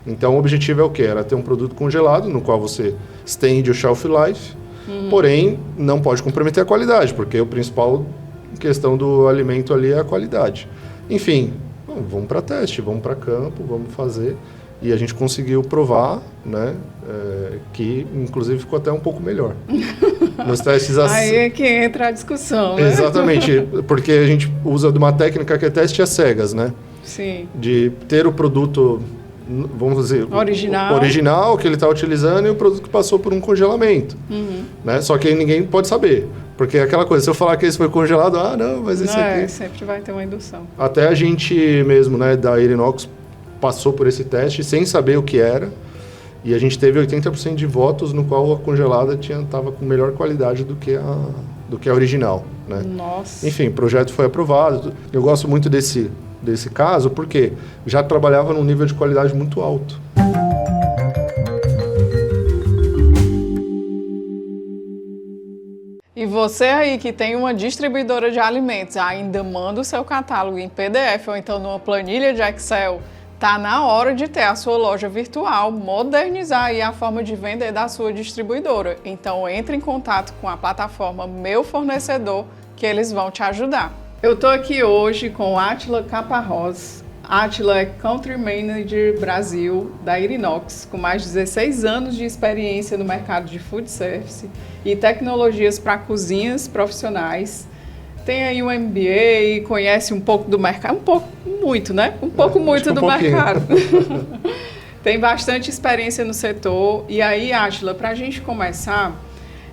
Então, o objetivo é o quê? Era ter um produto congelado, no qual você estende o shelf life, porém, não pode comprometer a qualidade, porque o principal questão do alimento ali é a qualidade. Enfim, vamos para teste, vamos para campo, vamos fazer. E a gente conseguiu provar, né, que inclusive ficou até um pouco melhor. Nos testes Aí é que entra a discussão, né? Exatamente, porque a gente usa de uma técnica que é teste às cegas, né? Sim. De ter o produto, vamos dizer, original que ele está utilizando e o produto que passou por um congelamento. Né? Só que ninguém pode saber. Porque é aquela coisa, se eu falar que esse foi congelado, não, mas esse aqui... sempre vai ter uma indução. Até a gente mesmo, né, da Irinox, passou por esse teste sem saber o que era. E a gente teve 80% de votos no qual a congelada estava com melhor qualidade do que a original. Né? Nossa! Enfim, o projeto foi aprovado. Eu gosto muito desse caso porque já trabalhava num nível de qualidade muito alto. E você aí que tem uma distribuidora de alimentos, ainda manda o seu catálogo em PDF ou então numa planilha de Excel, tá na hora de ter a sua loja virtual, modernizar aí a forma de vender da sua distribuidora. Então entre em contato com a plataforma Meu Fornecedor que eles vão te ajudar. Eu tô aqui hoje com Átila Caparrós. Átila é Country Manager Brasil da Irinox, com mais de 16 anos de experiência no mercado de food service e tecnologias para cozinhas profissionais. Tem aí um MBA, conhece um pouco do mercado, muito do mercado. Tem bastante experiência no setor. E aí, Átila, para a gente começar,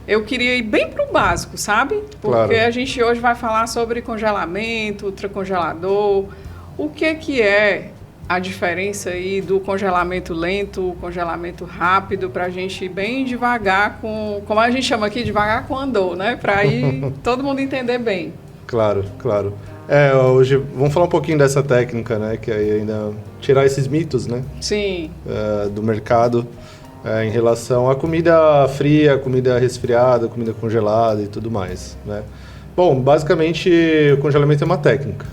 eu queria ir bem para o básico, sabe? Porque a gente hoje vai falar sobre congelamento, ultracongelador. O que é a diferença aí do congelamento lento, congelamento rápido, para a gente ir bem devagar como a gente chama aqui, devagar com andor, né? Para aí todo mundo entender bem. Claro. Hoje vamos falar um pouquinho dessa técnica, né? Que aí ainda tirar esses mitos, né? Sim. Do mercado em relação à comida fria, comida resfriada, comida congelada e tudo mais, né? Bom, basicamente o congelamento é uma técnica.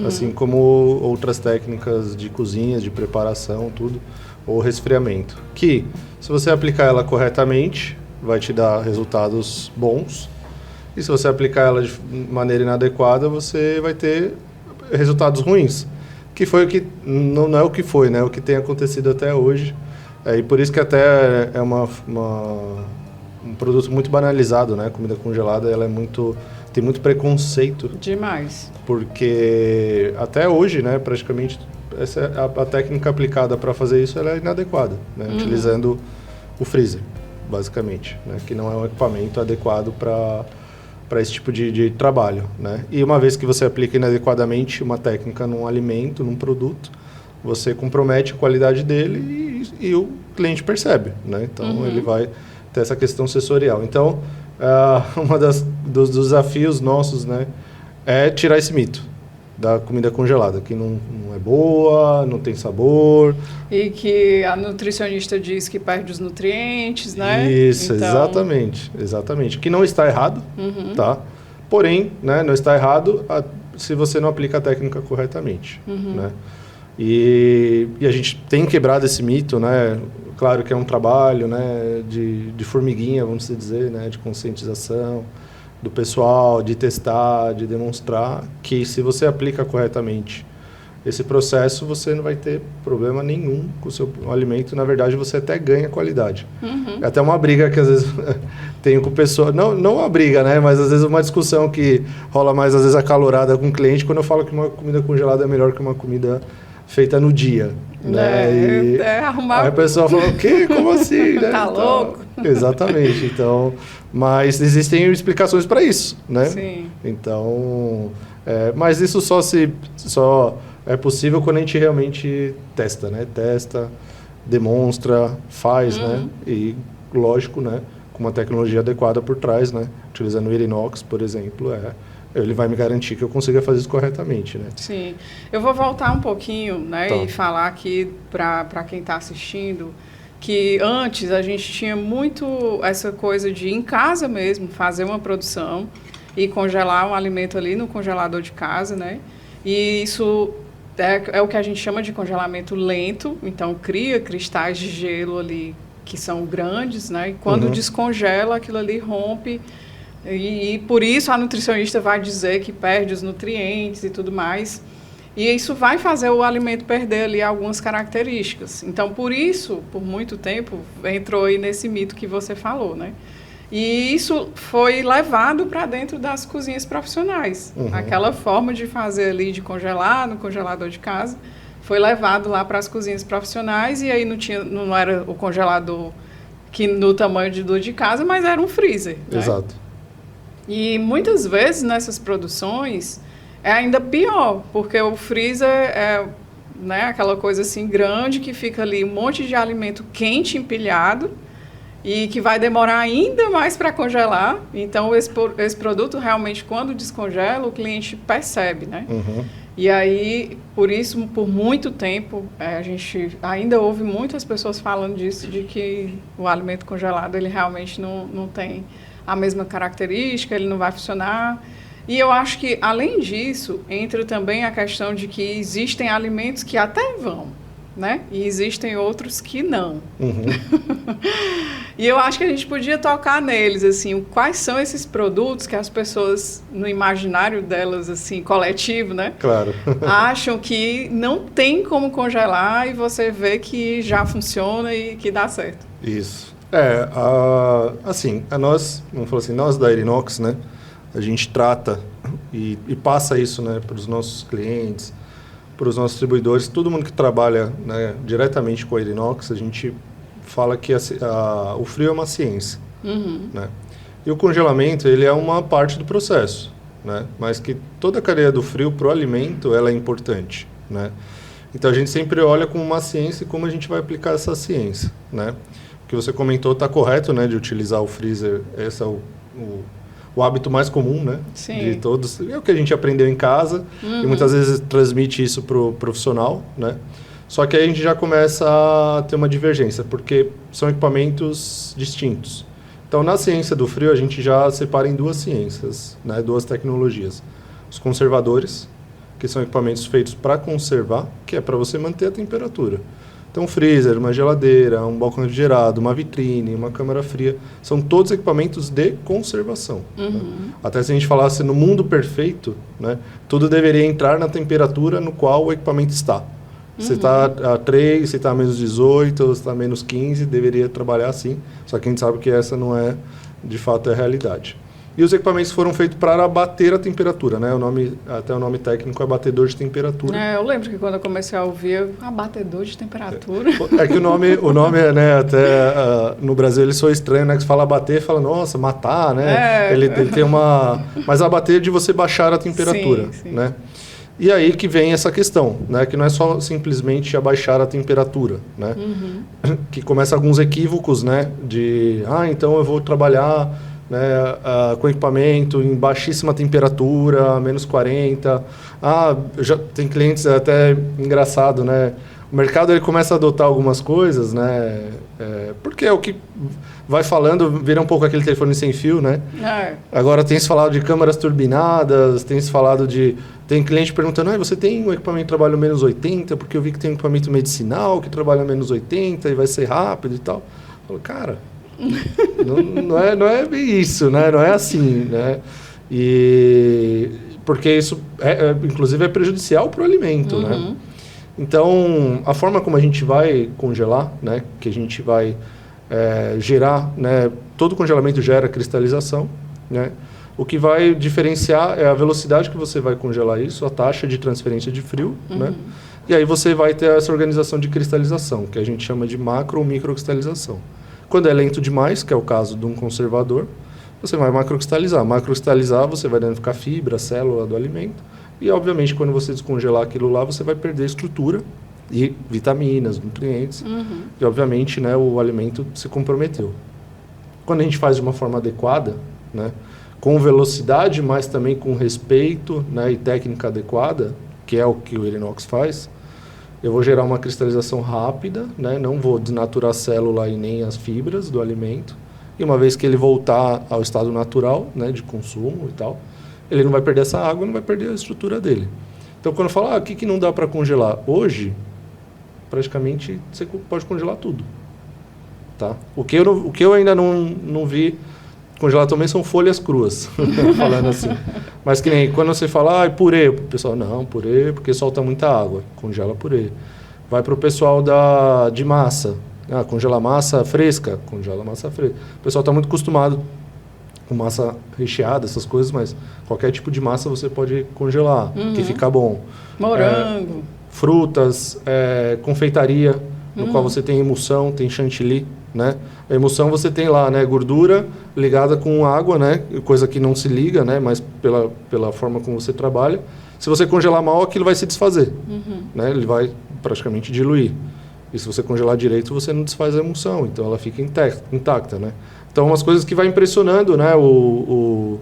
Assim como outras técnicas de cozinha, de preparação, tudo, ou resfriamento, que se você aplicar ela corretamente, vai te dar resultados bons, e se você aplicar ela de maneira inadequada, você vai ter resultados ruins, que foi o que, não é o que foi, né, o que tem acontecido até hoje, e por isso que até é um produto muito banalizado, né, comida congelada, ela tem muito preconceito. Demais. Porque até hoje, né, praticamente, a técnica aplicada para fazer isso ela é inadequada, né, utilizando o freezer, basicamente, né, que não é um equipamento adequado para esse tipo de trabalho. Né. E uma vez que você aplica inadequadamente uma técnica num alimento, num produto, você compromete a qualidade dele e o cliente percebe. Né, então, ele vai ter essa questão sensorial. Então, dos desafios nossos, né, é tirar esse mito da comida congelada, que não é boa, não tem sabor. E que a nutricionista diz que perde os nutrientes, né? Isso, então... exatamente. Que não está errado, tá? Porém, né, não está errado se você não aplica a técnica corretamente, né? E a gente tem quebrado esse mito, né? Claro que é um trabalho, né, de formiguinha, vamos dizer, né, de conscientização do pessoal, de testar, de demonstrar que se você aplica corretamente esse processo, você não vai ter problema nenhum com o seu alimento. Na verdade, você até ganha qualidade. É até uma briga que às vezes tenho com pessoas, não uma briga, né, mas às vezes uma discussão que rola mais às vezes acalorada com o cliente quando eu falo que uma comida congelada é melhor que uma comida feita no dia, né? Aí a pessoa fala, o quê? Como assim? Né? Tá louco? Exatamente. Então, mas existem explicações para isso, né? Sim. Então, mas isso só é possível quando a gente realmente testa, né? Testa, demonstra, faz, né? E, lógico, né? Com uma tecnologia adequada por trás, né? Utilizando o Irinox, por exemplo, ele vai me garantir que eu consiga fazer isso corretamente, né? Sim. Eu vou voltar um pouquinho, né, Tá. e falar aqui para quem está assistindo que antes a gente tinha muito essa coisa de, em casa mesmo, fazer uma produção e congelar um alimento ali no congelador de casa, né? E isso é o que a gente chama de congelamento lento, então cria cristais de gelo ali que são grandes, né? E quando descongela, aquilo ali rompe. E por isso a nutricionista vai dizer que perde os nutrientes e tudo mais. E isso vai fazer o alimento perder ali algumas características. Então, por isso, por muito tempo, entrou aí nesse mito que você falou, né? E isso foi levado para dentro das cozinhas profissionais. Aquela forma de fazer ali, de congelar no congelador de casa, foi levado lá para as cozinhas profissionais e aí não era o congelador que no tamanho de casa, mas era um freezer. Né? Exato. E muitas vezes nessas produções é ainda pior, porque o freezer é, né, aquela coisa assim grande que fica ali um monte de alimento quente empilhado e que vai demorar ainda mais para congelar. Então, esse produto realmente, quando descongela, o cliente percebe, né? E aí, por isso, por muito tempo, a gente ainda ouve muitas pessoas falando disso, de que o alimento congelado, ele realmente não tem a mesma característica, ele não vai funcionar. E eu acho que, além disso, entra também a questão de que existem alimentos que até vão, né? E existem outros que não. E eu acho que a gente podia tocar neles, assim, quais são esses produtos que as pessoas, no imaginário delas, assim, coletivo, né? Claro. Acham que não tem como congelar e você vê que já funciona e que dá certo. Isso. Assim, nós, vamos falar assim, nós da Erinox, né? A gente trata e passa isso, né, para os nossos clientes, para os nossos distribuidores, todo mundo que trabalha, né, diretamente com a Erinox, a gente fala que o frio é uma ciência, né? E o congelamento, ele é uma parte do processo, né? Mas que toda a cadeia do frio para o alimento, ela é importante, né? Então a gente sempre olha como uma ciência e como a gente vai aplicar essa ciência, né? O que você comentou está correto, né, de utilizar o freezer, esse é o hábito mais comum, né? Sim. De todos. É o que a gente aprendeu em casa e muitas vezes transmite isso para o profissional, né? Só que aí a gente já começa a ter uma divergência, porque são equipamentos distintos. Então, na ciência do frio, a gente já separa em duas ciências, né? Duas tecnologias. Os conservadores, que são equipamentos feitos para conservar, que é para você manter a temperatura. Então, um freezer, uma geladeira, um balcão refrigerado, uma vitrine, uma câmara fria, são todos equipamentos de conservação. Né? Até se a gente falasse no mundo perfeito, né, tudo deveria entrar na temperatura no qual o equipamento está. Se está a 3, se está a menos 18, se está a menos 15, deveria trabalhar assim. Só que a gente sabe que essa não é, de fato, a realidade. E os equipamentos foram feitos para abater a temperatura, né? Até o nome técnico é abatedor de temperatura. Eu lembro que quando eu comecei a ouvir, abatedor de temperatura. É que o nome né, até no Brasil ele soa estranho, né? Que você fala abater, fala, nossa, matar, né? Ele tem uma... Mas abater é de você baixar a temperatura, sim. né? E aí que vem essa questão, né? Que não é só simplesmente abaixar a temperatura, né? Que começa alguns equívocos, né? De, então eu vou trabalhar... né, com equipamento em baixíssima temperatura, menos 40. Já tem clientes até engraçado, né? O mercado ele começa a adotar algumas coisas, né? Porque é o que vai falando, vira um pouco aquele telefone sem fio, né? Agora tem se falado de câmaras turbinadas, tem se falado de... Tem cliente perguntando, você tem um equipamento que trabalha menos 80? Porque eu vi que tem um equipamento medicinal que trabalha menos 80 e vai ser rápido e tal. Eu falo, cara... não é bem isso, né? Não é assim, né? Porque isso, inclusive, é prejudicial para o alimento, né? Então, a forma como a gente vai congelar, né? Que a gente vai gerar, né? Todo congelamento gera cristalização, né? O que vai diferenciar é a velocidade que você vai congelar isso, a taxa de transferência de frio, né? E aí você vai ter essa organização de cristalização, que a gente chama de macro ou microcristalização. Quando é lento demais, que é o caso de um conservador, você vai macrocristalizar. Macrocristalizar, você vai danificar fibra, célula do alimento. E, obviamente, quando você descongelar aquilo lá, você vai perder estrutura e vitaminas, nutrientes. E, obviamente, né, o alimento se comprometeu. Quando a gente faz de uma forma adequada, né, com velocidade, mas também com respeito, né, e técnica adequada, que é o que o Erinox faz, eu vou gerar uma cristalização rápida, né? Não vou desnaturar a célula e nem as fibras do alimento. E uma vez que ele voltar ao estado natural, né, de consumo e tal, ele não vai perder essa água, não vai perder a estrutura dele. Então, quando fala, o que não dá para congelar? Hoje, praticamente, você pode congelar tudo. Tá? O que eu ainda não vi congelar também são folhas cruas, falando assim. Mas que nem quando você fala, purê, o pessoal, não, purê porque solta muita água, congela purê. Vai para o pessoal de massa, congela massa fresca, congela massa fresca. O pessoal está muito acostumado com massa recheada, essas coisas, mas qualquer tipo de massa você pode congelar, que fica bom. Morango. Frutas, confeitaria, no qual você tem emulsão, tem chantilly, né? A emulsão você tem lá, né, gordura ligada com água, né, coisa que não se liga, né, mas pela forma como você trabalha. Se você congelar mal, aquilo vai se desfazer, né? Ele vai praticamente diluir. E se você congelar direito, você não desfaz a emulsão, então ela fica intacta, né? Então, umas coisas que vai impressionando, né, o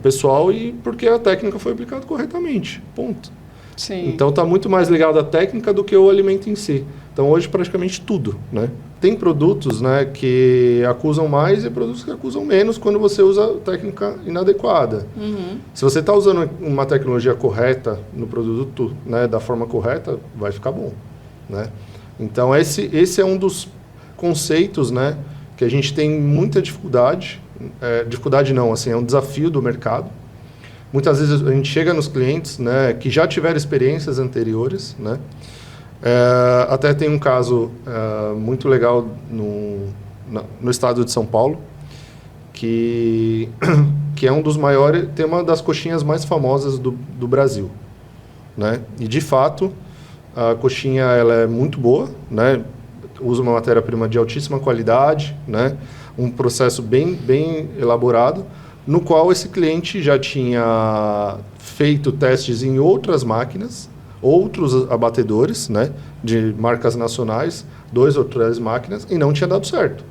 pessoal, e porque a técnica foi aplicada corretamente, ponto. Sim. Então, está muito mais ligado à técnica do que o alimento em si. Então, hoje, praticamente tudo, né? Tem produtos, né, que acusam mais e produtos que acusam menos quando você usa técnica inadequada. Se você está usando uma tecnologia correta no produto, né, da forma correta, vai ficar bom, né? Então, esse é um dos conceitos, né, que a gente tem muita dificuldade. Dificuldade não, assim, é um desafio do mercado. Muitas vezes a gente chega nos clientes, né, que já tiveram experiências anteriores, né? Até tem um caso muito legal no estado de São Paulo, que é um dos maiores, tem uma das coxinhas mais famosas do Brasil, né? E de fato a coxinha ela é muito boa, né? Usa uma matéria-prima de altíssima qualidade, né? Um processo bem elaborado, no qual esse cliente já tinha feito testes em outras máquinas, outros abatedores, né, de marcas nacionais, 2 ou 3 máquinas, e não tinha dado certo.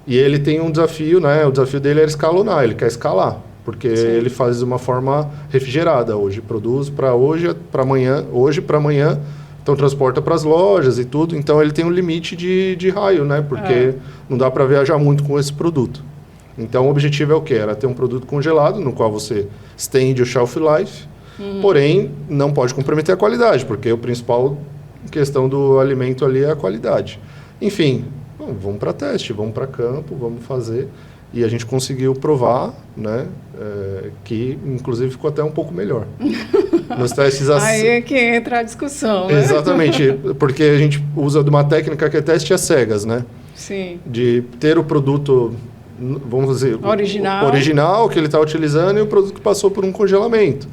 E ele tem um desafio, né, o desafio dele era escalonar, ele quer escalar, porque ele faz de uma forma refrigerada hoje, produz para hoje para amanhã, então transporta para as lojas e tudo, então ele tem um limite de raio, né, porque não dá para viajar muito com esse produto. Então o objetivo é o quê? Era ter um produto congelado, no qual você estende o shelf life, porém não pode comprometer a qualidade, porque a principal questão do alimento ali é a qualidade. Enfim, vamos para teste, vamos para campo, vamos fazer. E a gente conseguiu provar, né, que inclusive ficou até um pouco melhor. Nos testes Aí é que entra a discussão, né? Exatamente, porque a gente usa de uma técnica que é teste às cegas, né? Sim. De ter o produto, vamos dizer, original que ele está utilizando e o produto que passou por um congelamento.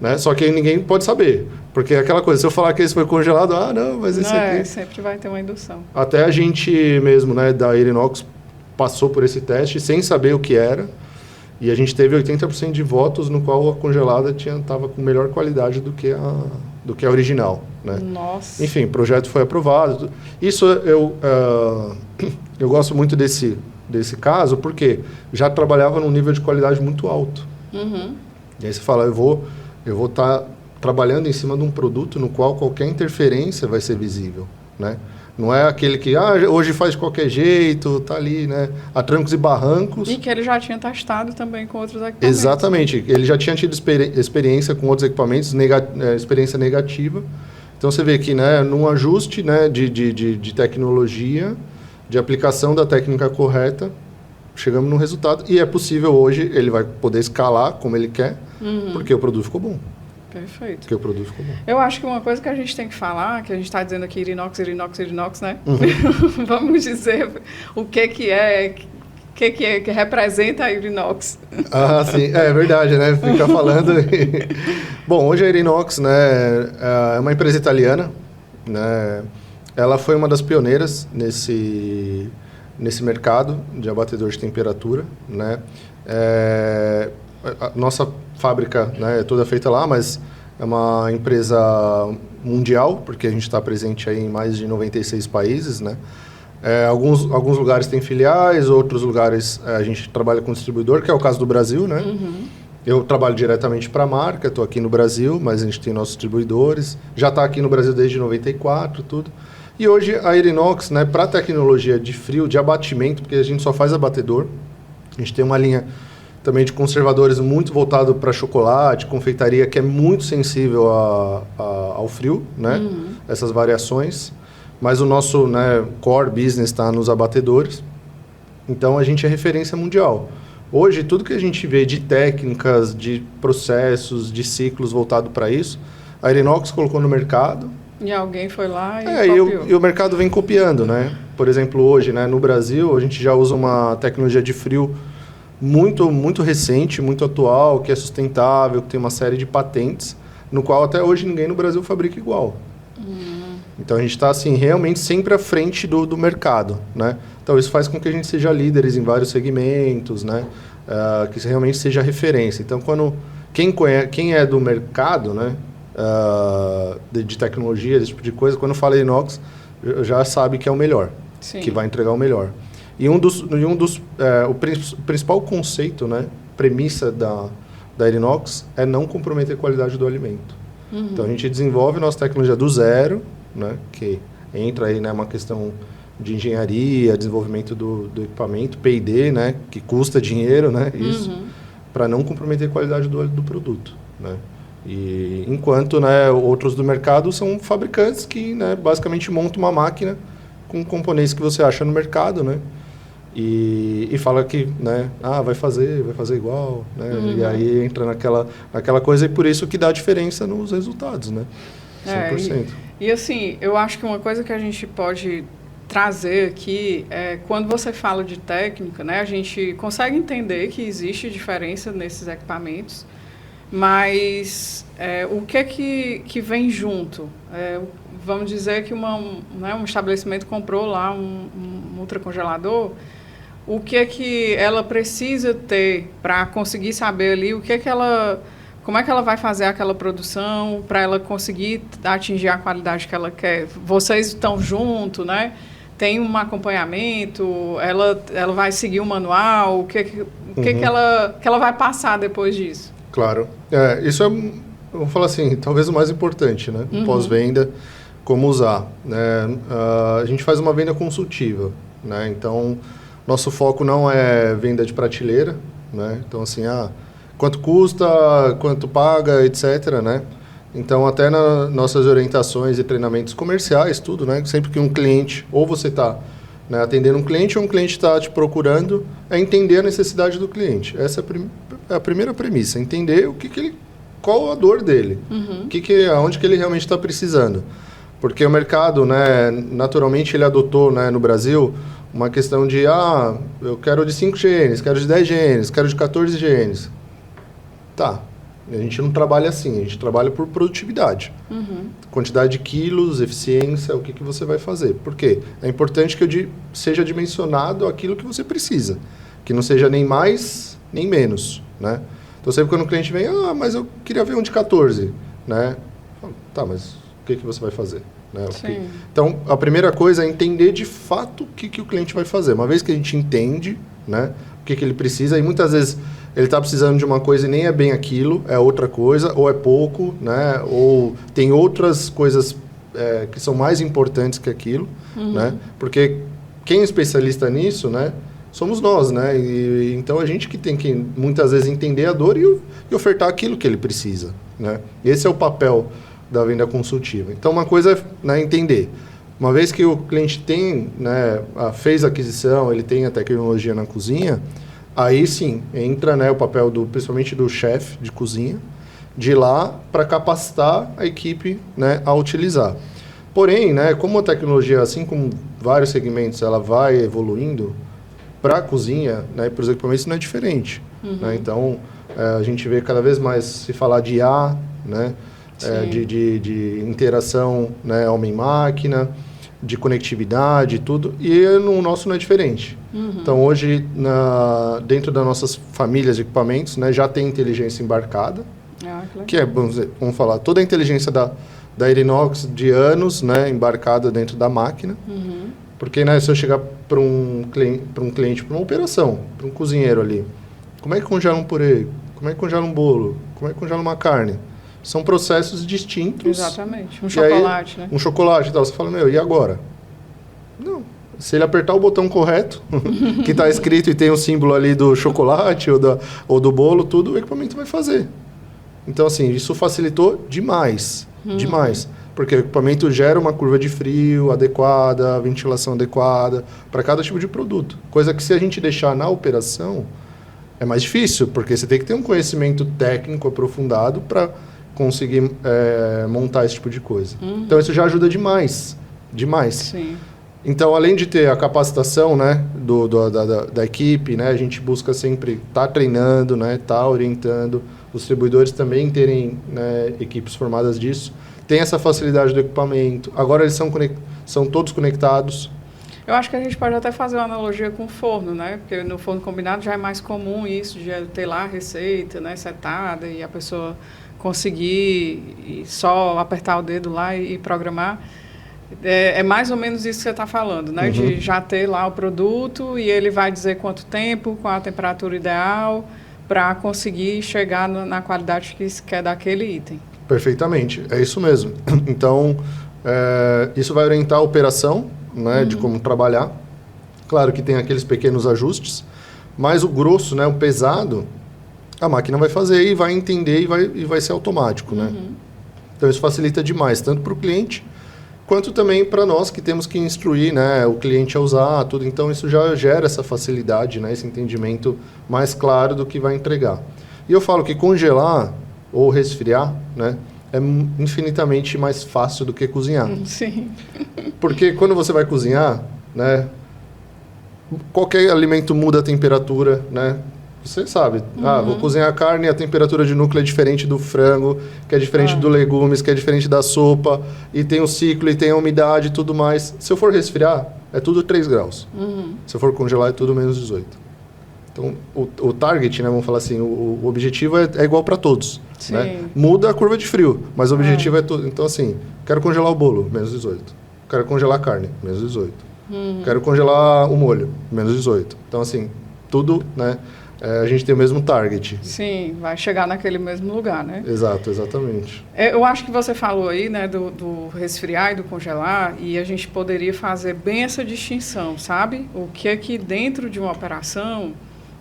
Né? Só que ninguém pode saber. Porque é aquela coisa, se eu falar que esse foi congelado, não, mas esse aqui... sempre vai ter uma indução. Até a gente mesmo, né, da Irinox, passou por esse teste sem saber o que era. E a gente teve 80% de votos no qual a congelada estava com melhor qualidade do que a original. Né? Nossa! Enfim, o projeto foi aprovado. Isso eu gosto muito desse caso, porque já trabalhava num nível de qualidade muito alto. E aí você fala, eu vou estar trabalhando em cima de um produto no qual qualquer interferência vai ser visível, né? Não é aquele que, hoje faz de qualquer jeito, tá ali, né? A trancos e barrancos. E que ele já tinha testado também com outros equipamentos. Exatamente. Ele já tinha tido experiência com outros equipamentos, experiência negativa. Então, você vê que, né, num ajuste, né, de tecnologia, de aplicação da técnica correta, chegamos num resultado. E é possível hoje, ele vai poder escalar como ele quer, porque o produto ficou bom. Perfeito. Porque o produto ficou bom. Eu acho que uma coisa que a gente tem que falar, que a gente está dizendo aqui Irinox, né? Vamos dizer o que representa a Irinox. Sim, é verdade, né? Ficar falando. Bom, hoje a Irinox, né, é uma empresa italiana, né? Ela foi uma das pioneiras nesse mercado de abatedor de temperatura, né? A nossa fábrica, né, é toda feita lá, mas é uma empresa mundial, porque a gente está presente aí em mais de 96 países, né? Alguns lugares têm filiais, outros lugares a gente trabalha com distribuidor, que é o caso do Brasil, né? Eu trabalho diretamente para a marca, estou aqui no Brasil, mas a gente tem nossos distribuidores. Já está aqui no Brasil desde 94, tudo. E hoje a Irinox, né, para tecnologia de frio, de abatimento, porque a gente só faz abatedor, a gente tem uma linha também de conservadores muito voltado para chocolate, confeitaria, que é muito sensível ao frio, né? Essas variações. Mas o nosso, né, core business está nos abatedores. Então, a gente é referência mundial. Hoje, tudo que a gente vê de técnicas, de processos, de ciclos voltado para isso, a Aerinox colocou no mercado. E alguém foi lá e copiou. E o mercado vem copiando, né? Por exemplo, hoje, né, no Brasil, a gente já usa uma tecnologia de frio muito, muito recente, muito atual, que é sustentável, que tem uma série de patentes, no qual até hoje ninguém no Brasil fabrica igual. Então, a gente está, assim, realmente sempre à frente do mercado, né? Então, isso faz com que a gente seja líderes em vários segmentos, né? Que realmente seja referência. Então, quem é do mercado, né? De tecnologia, desse tipo de coisa, quando fala inox, já sabe que é o melhor, Sim. que vai entregar o melhor. E o principal conceito, né? Premissa da Aerinox é não comprometer a qualidade do alimento. Então, a gente desenvolve nossa tecnologia do zero, né, que entra aí, né, uma questão de engenharia, desenvolvimento do equipamento, P&D, né, que custa dinheiro, né, isso, para não comprometer a qualidade do produto, né. E enquanto, né, outros do mercado são fabricantes que, né, basicamente montam uma máquina com componentes que você acha no mercado, né, e fala que, né, vai fazer igual, né, e aí entra naquela coisa, e por isso que dá diferença nos resultados, né, 100%. E assim, eu acho que uma coisa que a gente pode trazer aqui é quando você fala de técnica, né, a gente consegue entender que existe diferença nesses equipamentos, mas o que é que vem junto? Vamos dizer que um estabelecimento comprou lá um ultracongelador, o que é que ela precisa ter para conseguir saber ali como é que ela vai fazer aquela produção para ela conseguir atingir a qualidade que ela quer? Vocês estão junto, né? Tem um acompanhamento, ela vai seguir o manual, o que ela vai passar depois disso? Claro. Isso é, eu vou falar assim, talvez o mais importante, né? Pós-venda, como usar, né? A gente faz uma venda consultiva, né? Então, nosso foco não é venda de prateleira, né? Então, assim, quanto custa, quanto paga, etc., né? Então, até nas nossas orientações e treinamentos comerciais, tudo, né? Sempre que um cliente, ou você está, né, atendendo um cliente, ou um cliente está te procurando, é entender a necessidade do cliente. Essa é a primeira premissa, entender qual a dor dele, aonde que ele realmente está precisando. Porque o mercado, né, naturalmente, ele adotou, né, no Brasil uma questão de, eu quero de 5 genes, quero de 10 genes, quero de 14 genes. Tá, a gente não trabalha assim, a gente trabalha por produtividade. Quantidade de quilos, eficiência, o que você vai fazer. Por quê? É importante que seja dimensionado aquilo que você precisa, que não seja nem mais, nem menos, né? Então, sempre quando o cliente vem, mas eu queria ver um de 14, né? Tá, mas o que você vai fazer? Né? Então, a primeira coisa é entender de fato o que o cliente vai fazer. Uma vez que a gente entende, né, o que ele precisa, e muitas vezes ele está precisando de uma coisa e nem é bem aquilo, é outra coisa, ou é pouco, né, ou tem outras coisas que são mais importantes que aquilo, né, porque quem é especialista nisso, né, somos nós, né, e então a gente que tem que muitas vezes entender a dor e ofertar aquilo que ele precisa, né, esse é o papel da venda consultiva. Então, uma coisa é, né, entender. Uma vez que o cliente tem, né, fez a aquisição, ele tem a tecnologia na cozinha, aí sim, entra, né, o papel principalmente do chefe de cozinha, de ir lá para capacitar a equipe, né, a utilizar. Porém, né, como a tecnologia, assim como vários segmentos, ela vai evoluindo para a cozinha, né, para os equipamentos não é diferente. Né? Então, a gente vê cada vez mais se falar de IA, né, de interação, né, homem-máquina, de conectividade, tudo, e no nosso não é diferente. Então, hoje, dentro das nossas famílias de equipamentos, né, já tem inteligência embarcada, que é, vamos falar, toda a inteligência da Aerinox de anos, né, embarcada dentro da máquina, porque, né, se eu chegar para um cliente, para uma operação, para um cozinheiro ali, como é que congela um purê? Como é que congela um bolo? Como é que congela uma carne? São processos distintos. Exatamente. Um chocolate, aí, né? Um chocolate e tal. Você fala, e agora? Não. Se ele apertar o botão correto, que está escrito e tem o símbolo ali do chocolate ou do bolo, tudo, o equipamento vai fazer. Então, assim, isso facilitou demais. Demais. Porque o equipamento gera uma curva de frio adequada, ventilação adequada para cada tipo de produto. Coisa que se a gente deixar na operação, é mais difícil, porque você tem que ter um conhecimento técnico aprofundado para conseguir montar esse tipo de coisa. Então, isso já ajuda demais. Demais. Sim. Então, além de ter a capacitação, né, da equipe, né, a gente busca sempre estar treinando, né, estar orientando, os distribuidores também terem, né, equipes formadas disso. Tem essa facilidade do equipamento. Agora eles são todos conectados. Eu acho que a gente pode até fazer uma analogia com o forno, né? Porque no forno combinado já é mais comum isso, de ter lá a receita, né, setada e a pessoa conseguir só apertar o dedo lá e programar. É mais ou menos isso que você está falando, né? De já ter lá o produto e ele vai dizer quanto tempo, qual a temperatura ideal para conseguir chegar na qualidade que se quer daquele item. Perfeitamente, é isso mesmo. Então, isso vai orientar a operação, né, de como trabalhar. Claro que tem aqueles pequenos ajustes, mas o grosso, né, o pesado, a máquina vai fazer e vai entender e vai ser automático, né? Então, isso facilita demais, tanto para o cliente quanto também para nós que temos que instruir, né, o cliente a usar tudo. Então, isso já gera essa facilidade, né, esse entendimento mais claro do que vai entregar. E eu falo que congelar ou resfriar, né, é infinitamente mais fácil do que cozinhar. Sim. Porque quando você vai cozinhar, né, qualquer alimento muda a temperatura, né? Você sabe, vou cozinhar a carne, a temperatura de núcleo é diferente do frango, que é diferente do legumes, que é diferente da sopa, e tem o ciclo, e tem a umidade e tudo mais. Se eu for resfriar, é tudo 3 graus. Se eu for congelar, é tudo menos 18. Então, o target, né, vamos falar assim, o objetivo é igual para todos. Né? Muda a curva de frio, mas o objetivo é tudo. Então, assim, quero congelar o bolo, menos 18. Quero congelar a carne, menos 18. Quero congelar o molho, menos 18. Então, assim, tudo, né? A gente tem o mesmo target. Sim, vai chegar naquele mesmo lugar, né? Exato, exatamente. Eu acho que você falou aí, né, do resfriar e do congelar, e a gente poderia fazer bem essa distinção, sabe? O que é que dentro de uma operação,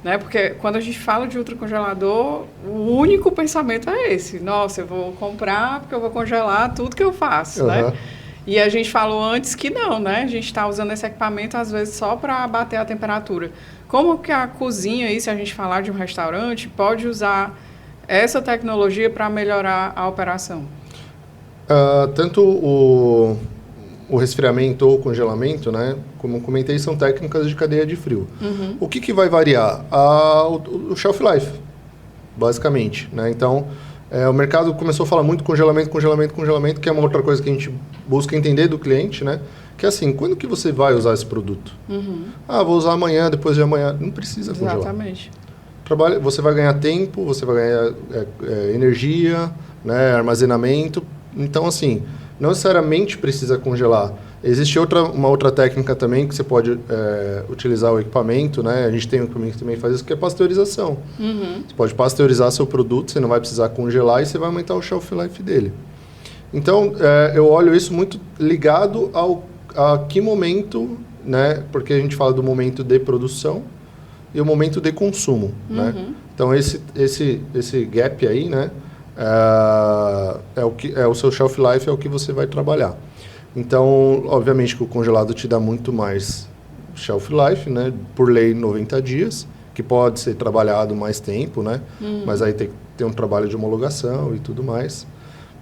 né? Porque quando a gente fala de ultracongelador, o único pensamento é esse. Nossa, eu vou comprar porque eu vou congelar tudo que eu faço, né? E a gente falou antes que não, né? A gente está usando esse equipamento, às vezes, só para bater a temperatura. Como que a cozinha, aí, se a gente falar de um restaurante, pode usar essa tecnologia para melhorar a operação? Tanto o resfriamento ou o congelamento, né? Como eu comentei, são técnicas de cadeia de frio. O que vai variar? O shelf life, basicamente, né? Então, o mercado começou a falar muito congelamento, que é uma outra coisa que a gente busca entender do cliente, né? Que é assim, quando que você vai usar esse produto? Vou usar amanhã, depois de amanhã. Não precisa congelar. Exatamente. Você vai ganhar tempo, você vai ganhar energia, né? Armazenamento. Então, assim, não necessariamente precisa congelar. Existe uma outra técnica também que você pode utilizar o equipamento, né? A gente tem um equipamento que também faz isso, que é pasteurização. Você pode pasteurizar seu produto, você não vai precisar congelar e você vai aumentar o shelf life dele. Então, eu olho isso muito ligado a que momento, né? Porque a gente fala do momento de produção e o momento de consumo, né? Então, esse gap aí, né? O seu shelf life é o que você vai trabalhar. Então, obviamente que o congelado te dá muito mais shelf life, né? Por lei, 90 dias, que pode ser trabalhado mais tempo, né? Mas aí tem que ter um trabalho de homologação e tudo mais.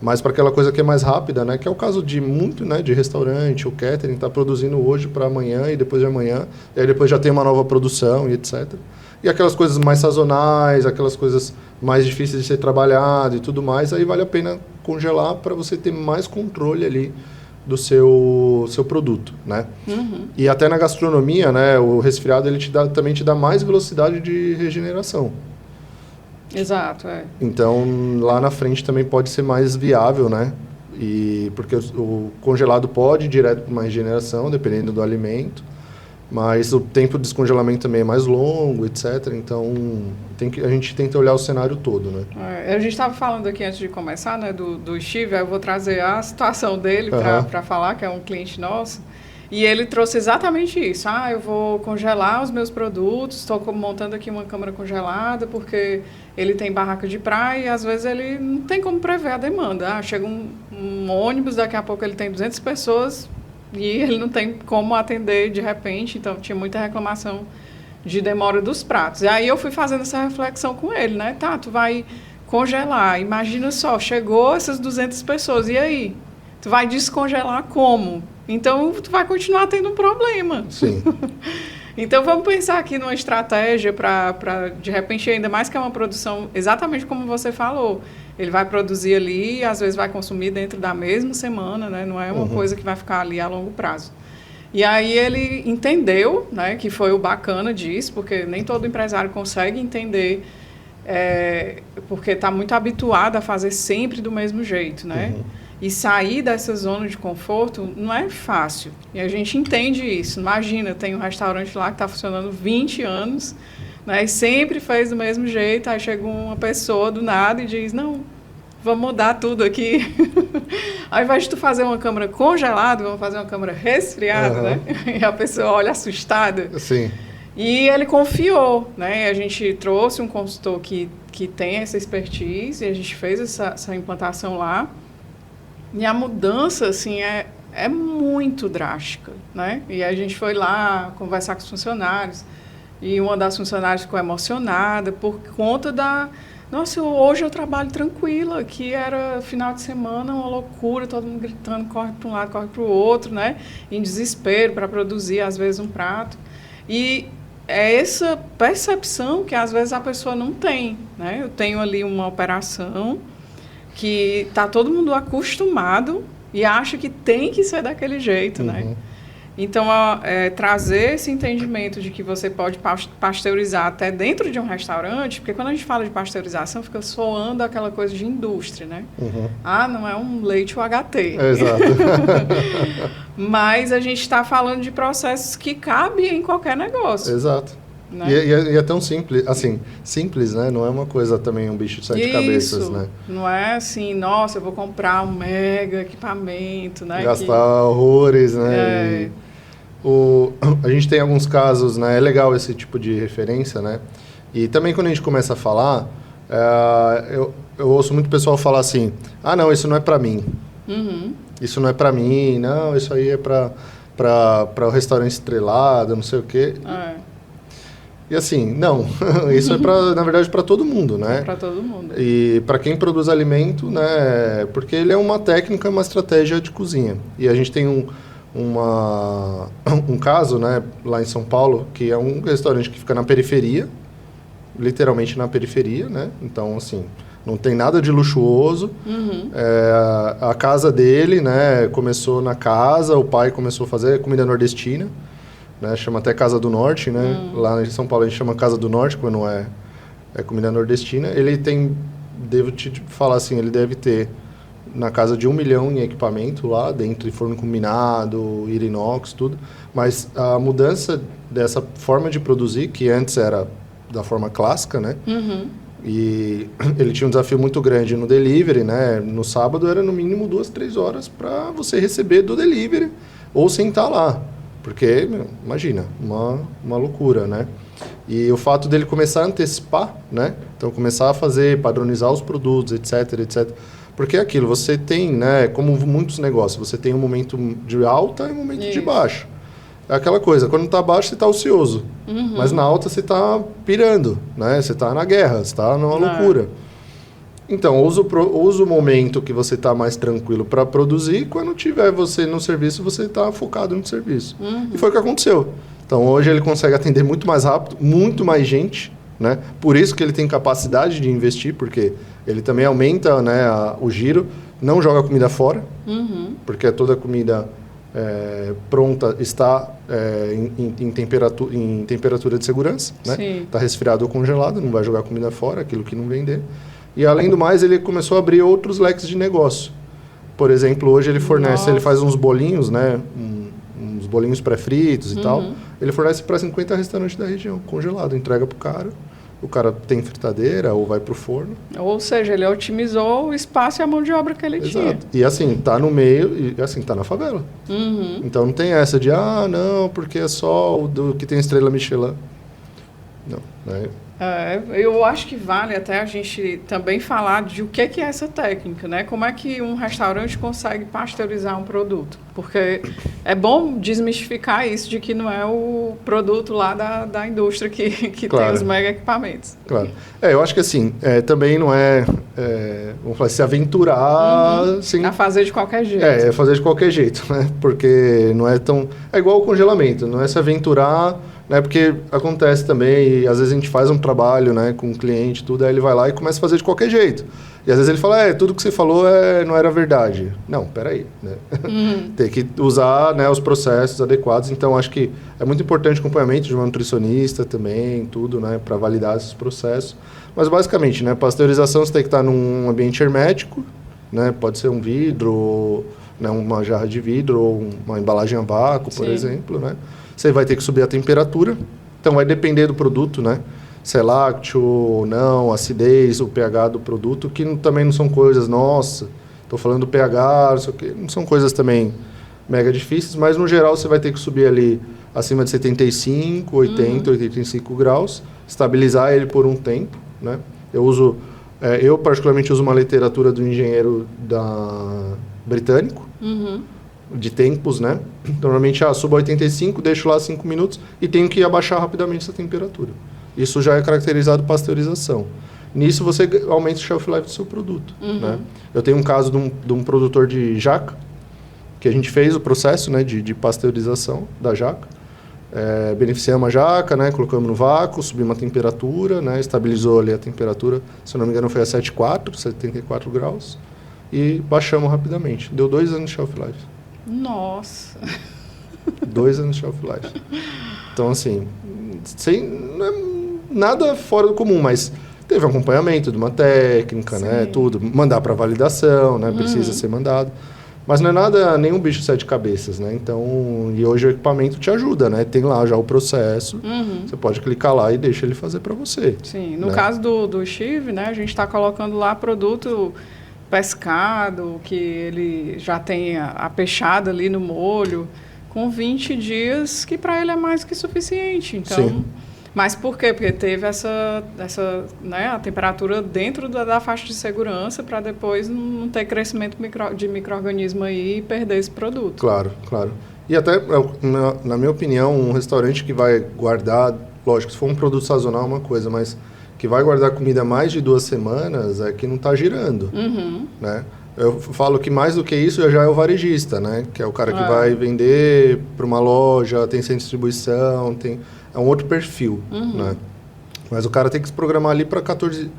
Mas para aquela coisa que é mais rápida, né? Que é o caso de muito, né? De restaurante, o catering está produzindo hoje para amanhã e depois de amanhã. E aí depois já tem uma nova produção e etc. E aquelas coisas mais sazonais, aquelas coisas mais difíceis de ser trabalhado e tudo mais, aí vale a pena congelar para você ter mais controle ali do seu produto, né? E até na gastronomia, né? O resfriado ele também te dá mais velocidade de regeneração. Exato, Então, lá na frente também pode ser mais viável, né? Porque o congelado pode ir direto para uma regeneração, dependendo do alimento, mas o tempo de descongelamento também é mais longo, etc. Então, a gente tenta olhar o cenário todo, né? A gente estava falando aqui antes de começar, né, do Steve, aí eu vou trazer a situação dele para falar, que é um cliente nosso. E ele trouxe exatamente isso. Eu vou congelar os meus produtos, estou montando aqui uma câmara congelada, porque ele tem barraca de praia e às vezes ele não tem como prever a demanda. Chega um ônibus, daqui a pouco ele tem 200 pessoas e ele não tem como atender de repente, então tinha muita reclamação de demora dos pratos. E aí eu fui fazendo essa reflexão com ele, né? Tá, tu vai congelar, imagina só, chegou essas 200 pessoas, e aí? Tu vai descongelar como? Então, tu vai continuar tendo um problema. Sim. Então, vamos pensar aqui numa estratégia para, de repente, ainda mais que é uma produção, exatamente como você falou. Ele vai produzir ali e, às vezes, vai consumir dentro da mesma semana, né? Não é uma coisa que vai ficar ali a longo prazo. E aí ele entendeu, né, que foi o bacana disso, porque nem todo empresário consegue entender, porque está muito habituado a fazer sempre do mesmo jeito, né? E sair dessa zona de conforto não é fácil. E a gente entende isso. Imagina, tem um restaurante lá que está funcionando 20 anos, né, e sempre fez do mesmo jeito. Aí chega uma pessoa do nada e diz, não, vamos mudar tudo aqui. Ao invés de tu fazer uma câmara congelada, vamos fazer uma câmara resfriada, né? E a pessoa olha assustada. Sim. E ele confiou, né? A gente trouxe um consultor que tem essa expertise e a gente fez essa implantação lá. E a mudança, assim, é muito drástica, né? E a gente foi lá conversar com os funcionários e uma das funcionárias ficou emocionada por conta da... Nossa, hoje eu trabalho tranquila, que era final de semana, uma loucura, todo mundo gritando, corre para um lado, corre para o outro, né? Em desespero para produzir, às vezes, um prato. E é essa percepção que, às vezes, a pessoa não tem, né? Eu tenho ali uma operação que está todo mundo acostumado e acha que tem que ser daquele jeito, né? Então, trazer esse entendimento de que você pode pasteurizar até dentro de um restaurante, porque quando a gente fala de pasteurização, fica soando aquela coisa de indústria, né? Não é um leite UHT. Exato. Mas a gente está falando de processos que cabem em qualquer negócio. Exato. Né? E é tão simples, assim, simples, né? Não é uma coisa também, um bicho de sete cabeças, né? Não é assim, nossa, eu vou comprar um mega equipamento, né? Gastar horrores, né? A gente tem alguns casos, né? É legal esse tipo de referência, né? E também quando a gente começa a falar, eu ouço muito pessoal falar assim, não, isso não é para mim. Isso não é para mim, não, isso aí é para o restaurante estrelado, não sei o quê. E assim, não, isso na verdade, para todo mundo, né? Para todo mundo. E para quem produz alimento, né? Porque ele é uma técnica, uma estratégia de cozinha. E a gente tem um caso, né, lá em São Paulo, que é um restaurante que fica na periferia, literalmente na periferia, né? Então, assim, não tem nada de luxuoso. A casa dele, né, começou na casa, o pai começou a fazer comida nordestina. Né, chama até Casa do Norte, né? Lá em São Paulo a gente chama Casa do Norte, quando é comida nordestina. Ele tem, devo te falar assim, ele deve ter na casa de 1 milhão em equipamento lá, dentro de forno combinado, inox, tudo. Mas a mudança dessa forma de produzir, que antes era da forma clássica, né? E ele tinha um desafio muito grande no delivery, né? No sábado era no mínimo 2, 3 horas para você receber do delivery ou sentar lá. Porque, imagina, uma loucura, né? E o fato dele começar a antecipar, né? Então, começar a padronizar os produtos, etc, etc. Porque é aquilo, você tem, né? Como muitos negócios, você tem um momento de alta e um momento de baixa. É aquela coisa, quando está baixo, você está ocioso. Mas na alta, você está pirando, né? Você está na guerra, você está numa loucura. Então, usa o momento que você está mais tranquilo para produzir. Quando tiver você no serviço, você está focado no serviço. E foi o que aconteceu. Então, hoje ele consegue atender muito mais rápido, muito mais gente, né? Por isso que ele tem capacidade de investir, porque ele também aumenta, né, o giro, não joga comida fora, porque toda a comida pronta está em temperatura de segurança, né? Está resfriado ou congelado, não vai jogar comida fora, aquilo que não vender. E, além do mais, ele começou a abrir outros leques de negócio. Por exemplo, hoje ele fornece, ele faz uns bolinhos, né? Uns bolinhos pré-fritos e tal. Ele fornece para 50 restaurantes da região, congelado. Entrega pro cara o cara tem fritadeira ou vai para o forno. Ou seja, ele otimizou o espaço e a mão de obra que ele tinha. E assim, tá no meio, e assim, tá na favela. Então não tem essa de, não, porque é só o do que tem estrela Michelin. Não, né? Eu acho que vale até a gente também falar de o que é essa técnica, né? Como é que um restaurante consegue pasteurizar um produto? Porque é bom desmistificar isso de que não é o produto lá da indústria que Claro. tem os mega equipamentos. Claro. Eu acho que assim, também não vamos falar, se aventurar sem... A fazer de qualquer jeito. É fazer de qualquer jeito, né? Porque não é tão... É igual o congelamento, não é se aventurar, né? Porque acontece também, e às vezes a gente faz um trabalho, né, com o cliente, tudo, aí ele vai lá e começa a fazer de qualquer jeito. E às vezes ele fala, tudo que você falou não era verdade. Não, peraí, né? Tem que usar, né, os processos adequados. Então, acho que é muito importante o acompanhamento de uma nutricionista também, tudo, né, para validar esses processos. Mas, basicamente, né, pasteurização você tem que estar num ambiente hermético, né? Pode ser um vidro, né, uma jarra de vidro ou uma embalagem a vácuo, por exemplo, né? Você vai ter que subir a temperatura. Então, vai depender do produto, né? Se é lácteo ou não, acidez, o pH do produto, que também não são coisas, nossa, estou falando do pH, não sei o quê, não são coisas também mega difíceis, mas no geral você vai ter que subir ali acima de 75, 80, 85 graus, estabilizar ele por um tempo, né? Eu particularmente uso uma literatura do engenheiro britânico, de tempos, né? Normalmente, subo a 85, deixo lá 5 minutos e tenho que abaixar rapidamente essa temperatura. Isso já é caracterizado pasteurização. Nisso, você aumenta o shelf life do seu produto. Né? Eu tenho um caso de um produtor de jaca, que a gente fez o processo, né, de pasteurização da jaca. Beneficiamos a jaca, né, colocamos no vácuo, subimos a temperatura, né, estabilizou ali a temperatura, se eu não me engano foi a 74 graus, e baixamos rapidamente. Deu 2 anos de shelf life. Nossa! 2 anos de shelf life. Então, assim, não é nada fora do comum, mas teve um acompanhamento de uma técnica, né, tudo. Mandar para validação, né, precisa ser mandado. Mas não é nada, nenhum bicho de 7 cabeças, né? Então, e hoje o equipamento te ajuda, né? Tem lá já o processo, você pode clicar lá e deixa ele fazer para você. Sim, no né? caso do Chive, né, a gente está colocando lá produto pescado, que ele já tem a peixada ali no molho, com 20 dias, que para ele é mais que suficiente. Então, Sim. Mas por quê? Porque teve essa né, a temperatura dentro da faixa de segurança para depois não ter crescimento de micro-organismo aí e perder esse produto. Claro, claro. E até, na minha opinião, um restaurante que vai guardar, lógico, se for um produto sazonal é uma coisa, mas que vai guardar comida mais de 2 semanas é que não está girando, né? Eu falo que mais do que isso já é o varejista, né? Que é o cara que vai vender para uma loja, tem sem distribuição, é um outro perfil, né? Mas o cara tem que se programar ali para 14,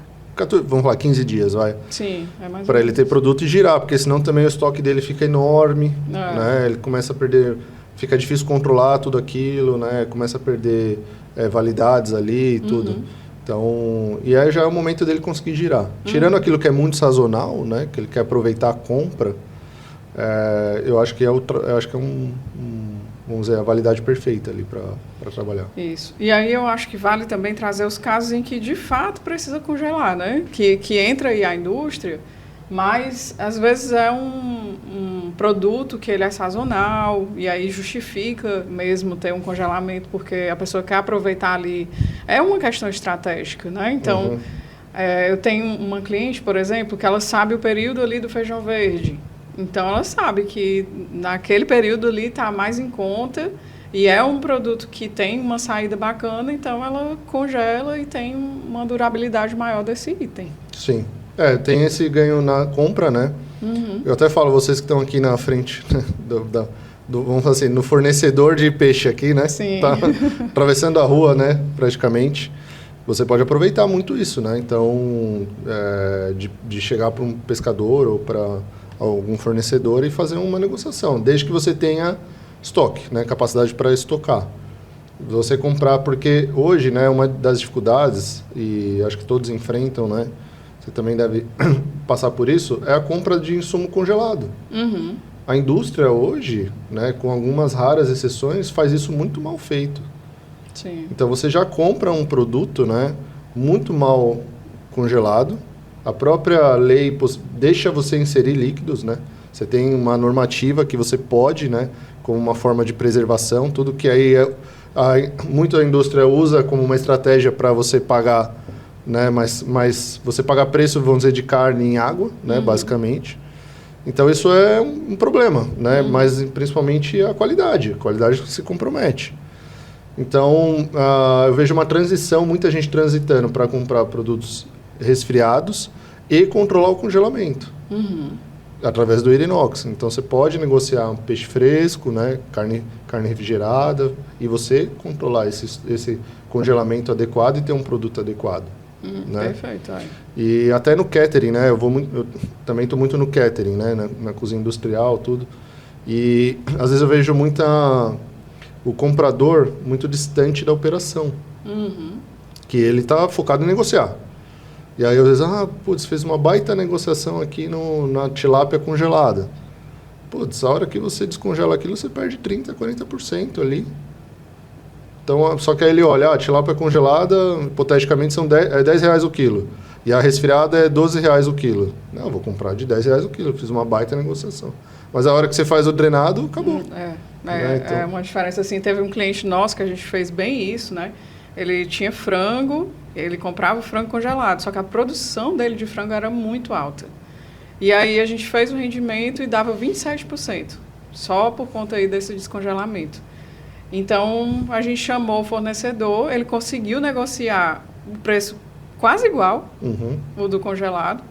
vamos falar, 15 dias, vai. Sim, é mais para ele ter produto e girar, porque senão também o estoque dele fica enorme, né? Ele começa a perder, fica difícil controlar tudo aquilo, né? Começa a perder validades ali e tudo. Então, e aí já é o momento dele conseguir girar. Tirando aquilo que é muito sazonal, né? Que ele quer aproveitar a compra, eu acho que vamos dizer, a validade perfeita ali para trabalhar. Isso. E aí eu acho que vale também trazer os casos em que de fato precisa congelar, né? Que entra aí a indústria, mas às vezes é um produto que ele é sazonal e aí justifica mesmo ter um congelamento porque a pessoa quer aproveitar ali. É uma questão estratégica, né? Então, eu tenho uma cliente, por exemplo, que ela sabe o período ali do feijão verde. Então, ela sabe que naquele período ali está mais em conta e é um produto que tem uma saída bacana, então ela congela e tem uma durabilidade maior desse item. Sim. Tem esse ganho na compra, né? Eu até falo, vocês que estão aqui na frente, né, vamos falar assim, no fornecedor de peixe aqui, né? Sim. Tá atravessando a rua, né? Praticamente. Você pode aproveitar muito isso, né? Então, de chegar para um pescador ou para algum fornecedor e fazer uma negociação, desde que você tenha estoque, né? Capacidade para estocar. Você comprar, porque hoje, né, uma das dificuldades, e acho que todos enfrentam, né? Você também deve passar por isso, é a compra de insumo congelado. A indústria hoje, né, com algumas raras exceções, faz isso muito mal feito. Sim. Então, você já compra um produto, né, muito mal congelado. A própria lei deixa você inserir líquidos, né? Você tem uma normativa que você pode, né? Como uma forma de preservação, tudo que aí muito a indústria usa como uma estratégia para você pagar, né? Mas você pagar preço, vamos dizer, de carne em água, né? Basicamente. Então isso é um problema, né? Mas principalmente a qualidade se compromete. Então eu vejo uma transição, muita gente transitando para comprar produtos resfriados e controlar o congelamento através do inox. Então você pode negociar um peixe fresco, né, carne refrigerada, e você controlar esse congelamento adequado e ter um produto adequado. Né? Perfeito. E até no catering, né? Eu também estou muito no catering, né? Na cozinha industrial, tudo. E às vezes eu vejo o comprador muito distante da operação. Que ele está focado em negociar. E aí, às vezes, fez uma baita negociação aqui na tilápia congelada. A hora que você descongela aquilo, você perde 30%, 40% ali. Então, só que aí ele olha, a tilápia congelada, hipoteticamente, são R$10 o quilo. E a resfriada é R$12 o quilo. Não, eu vou comprar de R$10 o quilo, fiz uma baita negociação. Mas a hora que você faz o drenado, acabou. Então... É uma diferença, assim, teve um cliente nosso que a gente fez bem isso, né? Ele tinha frango, ele comprava frango congelado, só que a produção dele de frango era muito alta. E aí a gente fez um rendimento e dava 27%, só por conta aí desse descongelamento. Então a gente chamou o fornecedor, ele conseguiu negociar o preço quase igual o do congelado.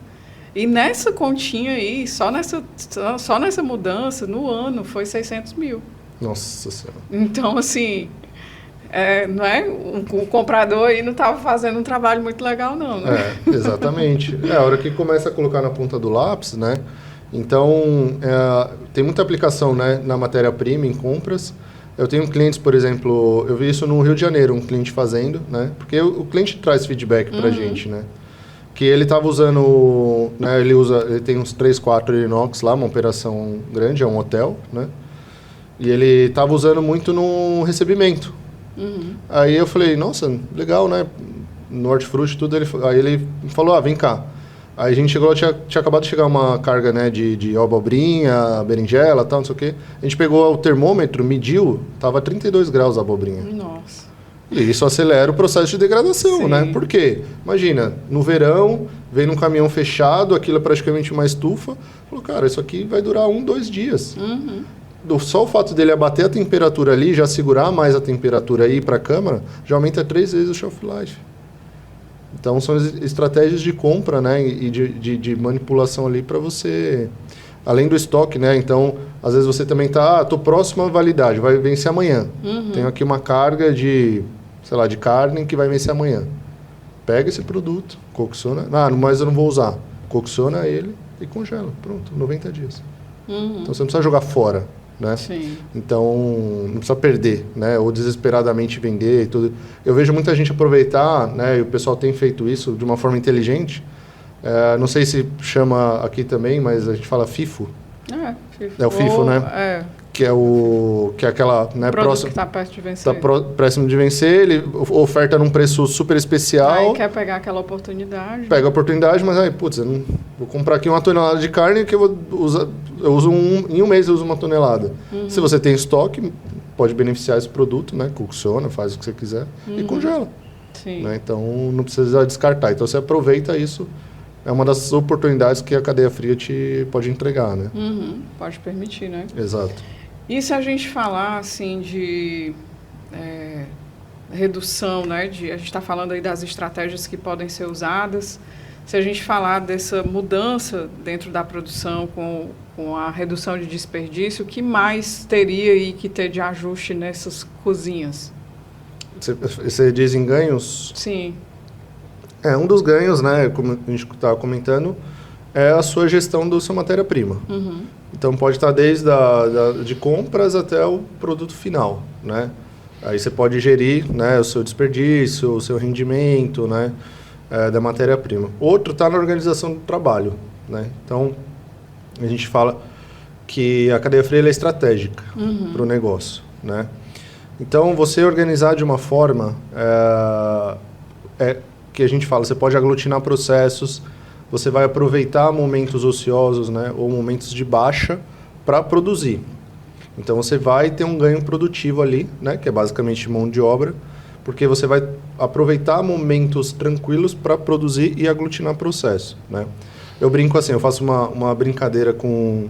E nessa continha aí, só nessa mudança, no ano, foi 600 mil. Nossa Senhora. Então, assim... não é? O comprador aí não estava fazendo um trabalho muito legal, não, né? Exatamente. A hora que começa a colocar na ponta do lápis, né? Então, tem muita aplicação, né, na matéria-prima, em compras. Eu tenho clientes, por exemplo, eu vi isso no Rio de Janeiro, um cliente fazendo, né? Porque o cliente traz feedback pra gente, né? Que ele estava usando, né, ele tem uns 3, 4 inox lá, uma operação grande, é um hotel, né? E ele estava usando muito no recebimento. Aí eu falei, nossa, legal, né? No hortifruti, tudo. Aí ele falou, vem cá. Aí a gente chegou, tinha acabado de chegar uma carga, né, de abobrinha, berinjela, tal, não sei o quê. A gente pegou o termômetro, mediu, tava 32 graus a abobrinha. Nossa. E isso acelera o processo de degradação, Sim. né? Por quê? Imagina, no verão, vem num caminhão fechado, aquilo é praticamente uma estufa. Falou, cara, isso aqui vai durar 1, 2 dias. Só o fato dele abater a temperatura ali, já segurar mais a temperatura e ir para a câmara, já aumenta 3 vezes o shelf life. Então, são estratégias de compra, né, e de manipulação ali para você, além do estoque, né? Então, às vezes você também tô próximo à validade, vai vencer amanhã. Tenho aqui uma carga de carne que vai vencer amanhã. Pega esse produto, cocciona, mas eu não vou usar. Cocciona ele e congela. Pronto, 90 dias. Então, você não precisa jogar fora. Né? Sim. Então, não precisa perder, né? Ou desesperadamente vender e tudo. Eu vejo muita gente aproveitar, né? E o pessoal tem feito isso de uma forma inteligente. Não sei se chama aqui também, mas a gente fala FIFO. FIFO. É o FIFO, né? Que é aquela, né, próximo que está perto de vencer. Está próximo de vencer, ele oferta num preço super especial. Aí quer pegar aquela oportunidade. Pega a oportunidade, mas eu não vou comprar aqui 1 tonelada de carne que eu uso em um mês eu uso 1 tonelada. Se você tem estoque, pode beneficiar esse produto, né? Cocciona, faz o que você quiser e congela. Sim. Né? Então não precisa descartar. Então você aproveita isso. É uma das oportunidades que a cadeia fria te pode entregar, né? Pode permitir, né? Exato. E se a gente falar, assim, de redução, né? A gente está falando aí das estratégias que podem ser usadas. Se a gente falar dessa mudança dentro da produção com a redução de desperdício, o que mais teria aí que ter de ajuste nessas cozinhas? Você diz em ganhos? Sim. Um dos ganhos, né, como a gente estava comentando, é a sua gestão da sua matéria-prima. Então, pode estar desde de compras até o produto final, né? Aí você pode gerir, né, o seu desperdício, o seu rendimento, né, da matéria-prima. Outro está na organização do trabalho, né? Então, a gente fala que a cadeia fria é estratégica para o negócio, né? Então, você organizar de uma forma que a gente fala, você pode aglutinar processos, você vai aproveitar momentos ociosos, né, ou momentos de baixa para produzir. Então você vai ter um ganho produtivo ali, né, que é basicamente mão de obra, porque você vai aproveitar momentos tranquilos para produzir e aglutinar processo, né? Eu brinco assim, eu faço uma brincadeira com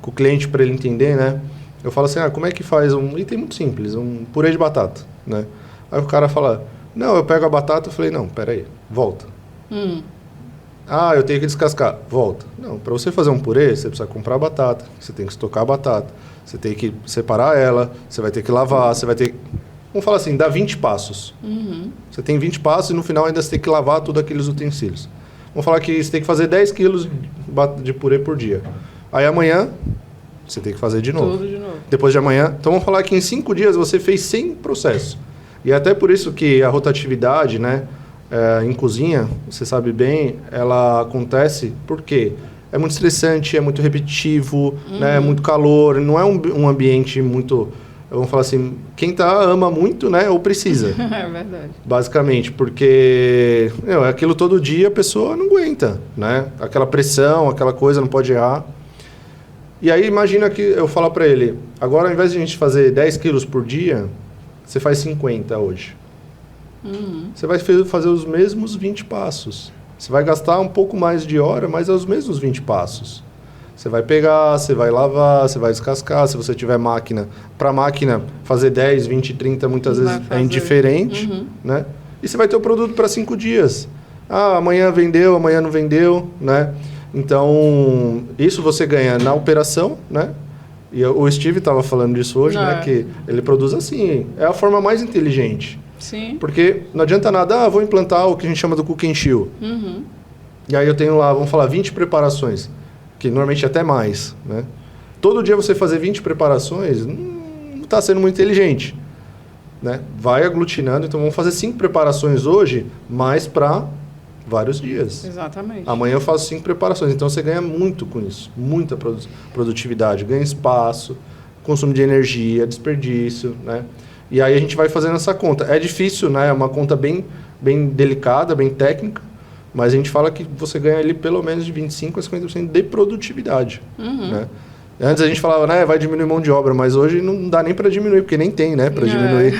o cliente para ele entender, né? Eu falo assim, como é que faz um item muito simples, um purê de batata, né? Aí o cara fala, não, eu pego a batata, eu falei, não, peraí, volta. Eu tenho que descascar. Volta. Não, para você fazer um purê, você precisa comprar a batata, você tem que estocar a batata, você tem que separar ela, você vai ter que lavar, você vai ter... Vamos falar assim, dá 20 passos. Você tem 20 passos e no final ainda você tem que lavar todos aqueles utensílios. Vamos falar que você tem que fazer 10 quilos de purê por dia. Aí amanhã, você tem que fazer de novo. Tudo de novo. Depois de amanhã. Então vamos falar que em 5 dias você fez 100 processos. E até por isso que a rotatividade, né? Em cozinha, você sabe bem, ela acontece porque é muito estressante, é muito repetitivo, né, é muito calor, não é um ambiente muito, vamos falar assim, quem ama muito, né, ou precisa. É verdade. Basicamente, porque aquilo todo dia a pessoa não aguenta, né, aquela pressão, aquela coisa, não pode errar. E aí imagina que eu falar para ele, agora ao invés de a gente fazer 10 quilos por dia, você faz 50 hoje. Você vai fazer os mesmos 20 passos. Você vai gastar um pouco mais de hora, mas é os mesmos 20 passos. Você vai pegar, você vai lavar, você vai descascar. Se você tiver máquina, para a máquina fazer 10, 20, 30, muitas vezes é indiferente. Né? E você vai ter o produto para 5 dias. Amanhã vendeu, amanhã não vendeu. Né? Então, isso você ganha na operação, né? E o Steve estava falando disso hoje, né? Que ele produz assim. É a forma mais inteligente. Sim. Porque não adianta nada, vou implantar o que a gente chama do cook and chill. E aí eu tenho lá, vamos falar, 20 preparações, que normalmente até mais, né? Todo dia você fazer 20 preparações, não está sendo muito inteligente, né? Vai aglutinando, então vamos fazer 5 preparações hoje, mais para vários dias. Exatamente. Amanhã eu faço 5 preparações, então você ganha muito com isso, muita produtividade, ganha espaço, consumo de energia, desperdício, né? E aí a gente vai fazendo essa conta. É difícil, né? É uma conta bem delicada, bem técnica, mas a gente fala que você ganha ali pelo menos de 25% a 50% de produtividade. Né? Antes a gente falava, né, vai diminuir mão de obra, mas hoje não dá nem para diminuir, porque nem tem, né, para diminuir.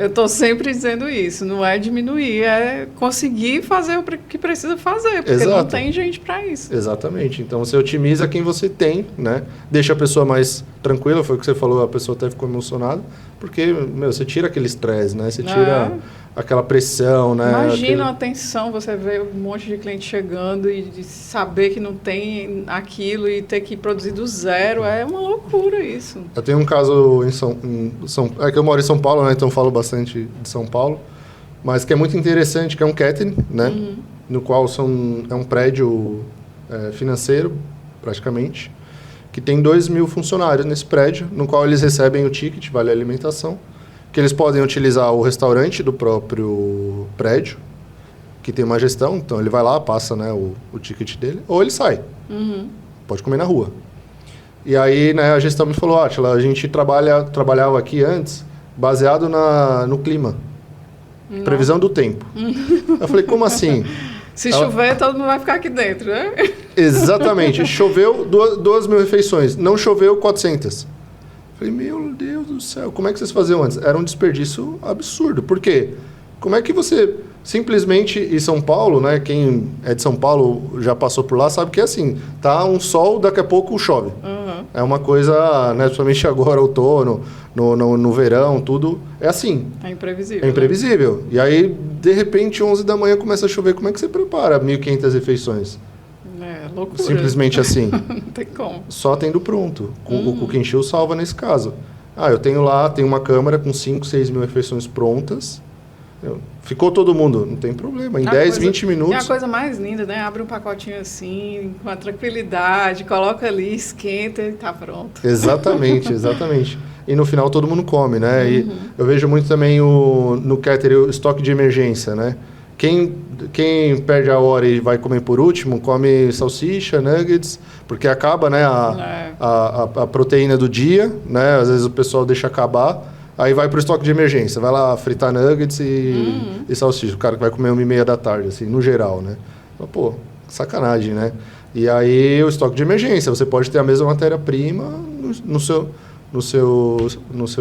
Eu estou sempre dizendo isso, não é diminuir, é conseguir fazer o que precisa fazer, porque não tem gente para isso. Exatamente, então você otimiza quem você tem, né, deixa a pessoa mais tranquila, foi o que você falou, a pessoa até ficou emocionada, porque, você tira aquele estresse, né, você tira aquela pressão, né. Imagina a tensão, você vê um monte de cliente chegando e de saber que não tem aquilo e ter que produzir do zero, é uma loucura isso. Eu tenho um caso é que eu moro em São Paulo, né, então falo bastante de São Paulo, mas que é muito interessante, que é um catering, né, no qual é um prédio financeiro, praticamente, que tem 2.000 funcionários nesse prédio, no qual eles recebem o ticket, vale a alimentação, que eles podem utilizar o restaurante do próprio prédio, que tem uma gestão, então ele vai lá, passa, né, o ticket dele, ou ele sai. Pode comer na rua. E aí, né, a gestão me falou, Átila, a gente trabalhava aqui antes baseado no clima. Previsão do tempo. Eu falei, como assim? Se chover, todo mundo vai ficar aqui dentro, né? Exatamente. Choveu 2.000 refeições. Não choveu 400. Falei, meu Deus do céu, como é que vocês faziam antes? Era um desperdício absurdo. Por quê? Como é que você simplesmente, em São Paulo, né? Quem é de São Paulo já passou por lá, sabe que é assim, tá um sol, daqui a pouco chove. É uma coisa, né, principalmente agora, outono, no verão, tudo, é assim. É imprevisível. É imprevisível. Né? E aí, de repente, 11 da manhã começa a chover. Como é que você prepara 1.500 refeições? É loucura. Simplesmente assim. Não tem como. Só tendo pronto. O cook and chill salva nesse caso. Eu tenho uma câmera com 5, 6 mil refeições prontas. Ficou todo mundo, não tem problema. Em 10, 20 minutos... É a coisa mais linda, né? Abre um pacotinho assim, com a tranquilidade, coloca ali, esquenta e tá pronto. Exatamente, exatamente. E no final todo mundo come, né? E eu vejo muito também no catering o estoque de emergência, né? Quem perde a hora e vai comer por último, come salsicha, nuggets, porque acaba, né, a proteína do dia, né? Às vezes o pessoal deixa acabar. Aí vai pro estoque de emergência, vai lá fritar nuggets e salsicha. O cara que vai comer 1h30 da tarde, assim, no geral, né? Então, pô, sacanagem, né? E aí o estoque de emergência, você pode ter a mesma matéria-prima no seu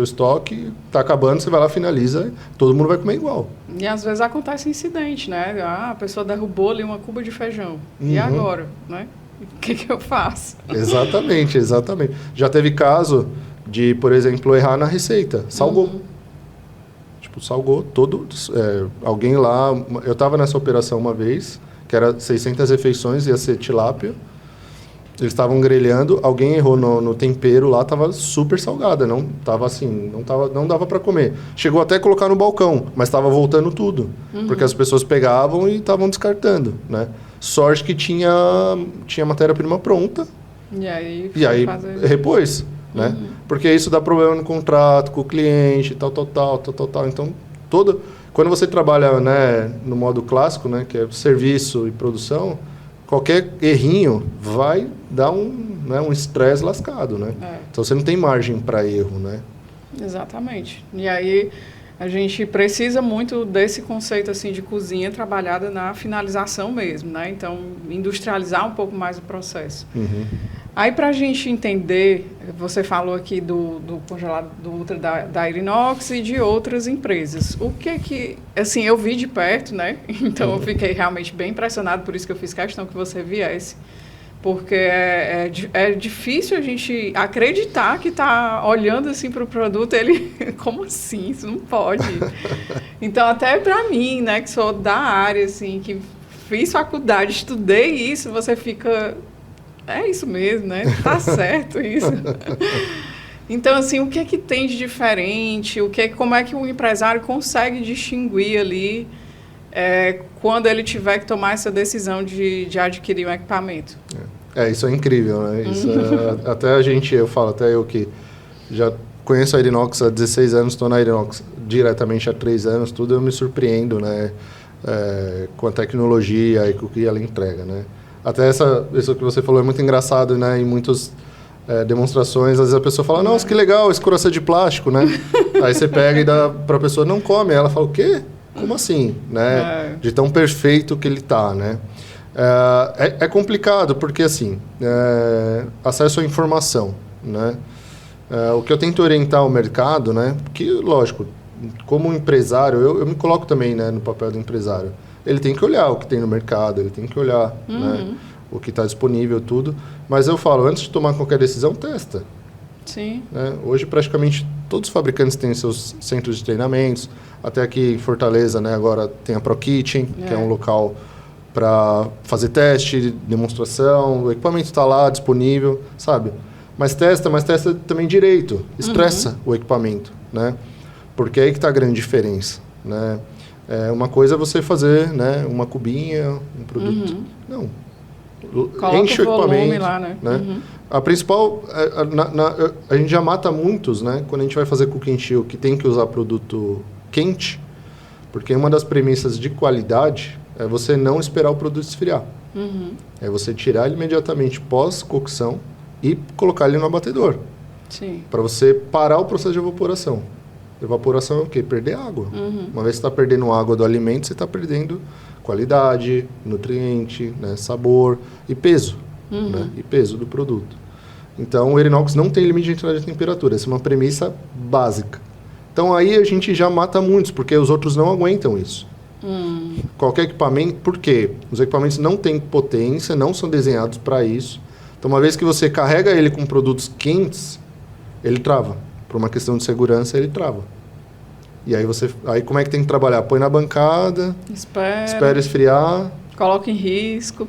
estoque, tá acabando, você vai lá, finaliza, todo mundo vai comer igual. E às vezes acontece incidente, né? A pessoa derrubou ali uma cuba de feijão. E agora, né? O que eu faço? Exatamente. Já teve caso de, por exemplo, errar na receita. Salgou. Tipo, salgou todo... alguém lá... Eu estava nessa operação uma vez, que era 600 refeições, ia ser tilápia. Eles estavam grelhando, alguém errou no tempero lá, estava super salgada. Não tava assim, não dava para comer. Chegou até a colocar no balcão, mas estava voltando tudo. Porque as pessoas pegavam e estavam descartando, né? Sorte que tinha matéria-prima pronta. E aí repôs, né? Porque isso dá problema no contrato com o cliente, tal. Então, quando você trabalha, né, no modo clássico, né, que é serviço e produção, qualquer errinho vai dar um estresse lascado, né? Então, você não tem margem para erro, né? Exatamente. E aí, a gente precisa muito desse conceito assim de cozinha trabalhada na finalização mesmo, né? Então, industrializar um pouco mais o processo. Aí, para a gente entender, você falou aqui do congelado do Ultra da Irinox e de outras empresas. O que assim, eu vi de perto, né? Então, eu fiquei realmente bem impressionado, por isso que eu fiz questão que você viesse. Porque é difícil a gente acreditar que está olhando assim para o produto, ele... Como assim? Isso não pode. Então, até para mim, né, que sou da área, assim, que fiz faculdade, estudei isso, você fica... É isso mesmo, né? Tá certo isso. Então, assim, o que é que tem de diferente? Como é que o empresário consegue distinguir ali quando ele tiver que tomar essa decisão de adquirir um equipamento? Isso é incrível, né? Isso até eu que já conheço a Irinox há 16 anos, estou na Irinox diretamente há 3 anos, tudo eu me surpreendo, né? Com a tecnologia e com o que ela entrega, né? Até isso que você falou é muito engraçado, né? Em muitas demonstrações, às vezes a pessoa fala, nossa, que legal, esse coração de plástico, né? Aí você pega e dá para a pessoa, não come. Ela fala, o quê? Como assim? Né? De tão perfeito que ele tá, né? É complicado, porque assim, acesso à informação, né? O que eu tento orientar o mercado, né? Que, lógico, como empresário, eu me coloco também, né, no papel do empresário. Ele tem que olhar o que tem no mercado, ele tem que olhar, né, o que está disponível, tudo. Mas eu falo, antes de tomar qualquer decisão, testa. Sim. Né? Hoje, praticamente, todos os fabricantes têm seus centros de treinamentos. Até aqui em Fortaleza, né, agora tem a ProKitchen, que é um local para fazer teste, demonstração. O equipamento está lá, disponível, sabe? Mas testa também direito. Estressa o equipamento, né? Porque é aí que está a grande diferença, né? Uma coisa é você fazer, né, uma cubinha, um produto. Não. Enche o equipamento lá, né? A principal... a gente já mata muitos, né? Quando a gente vai fazer cooking chill, que tem que usar produto quente, porque uma das premissas de qualidade é você não esperar o produto esfriar. É você tirar ele imediatamente pós-cocção e colocar ele no abatedor. Sim. Para você parar o processo de evaporação. Evaporação é o quê? Perder água. Uma vez que você está perdendo água do alimento, você está perdendo qualidade, nutriente, né, sabor e peso. Né, e peso do produto. Então, o Irinox não tem limite de entrada de temperatura. Essa é uma premissa básica. Então, aí a gente já mata muitos, porque os outros não aguentam isso. Qualquer equipamento... Por quê? Os equipamentos não têm potência, não são desenhados para isso. Então, uma vez que você carrega ele com produtos quentes, ele trava. Por uma questão de segurança, ele trava. E aí como é que tem que trabalhar? Põe na bancada, espera esfriar. Coloca em risco.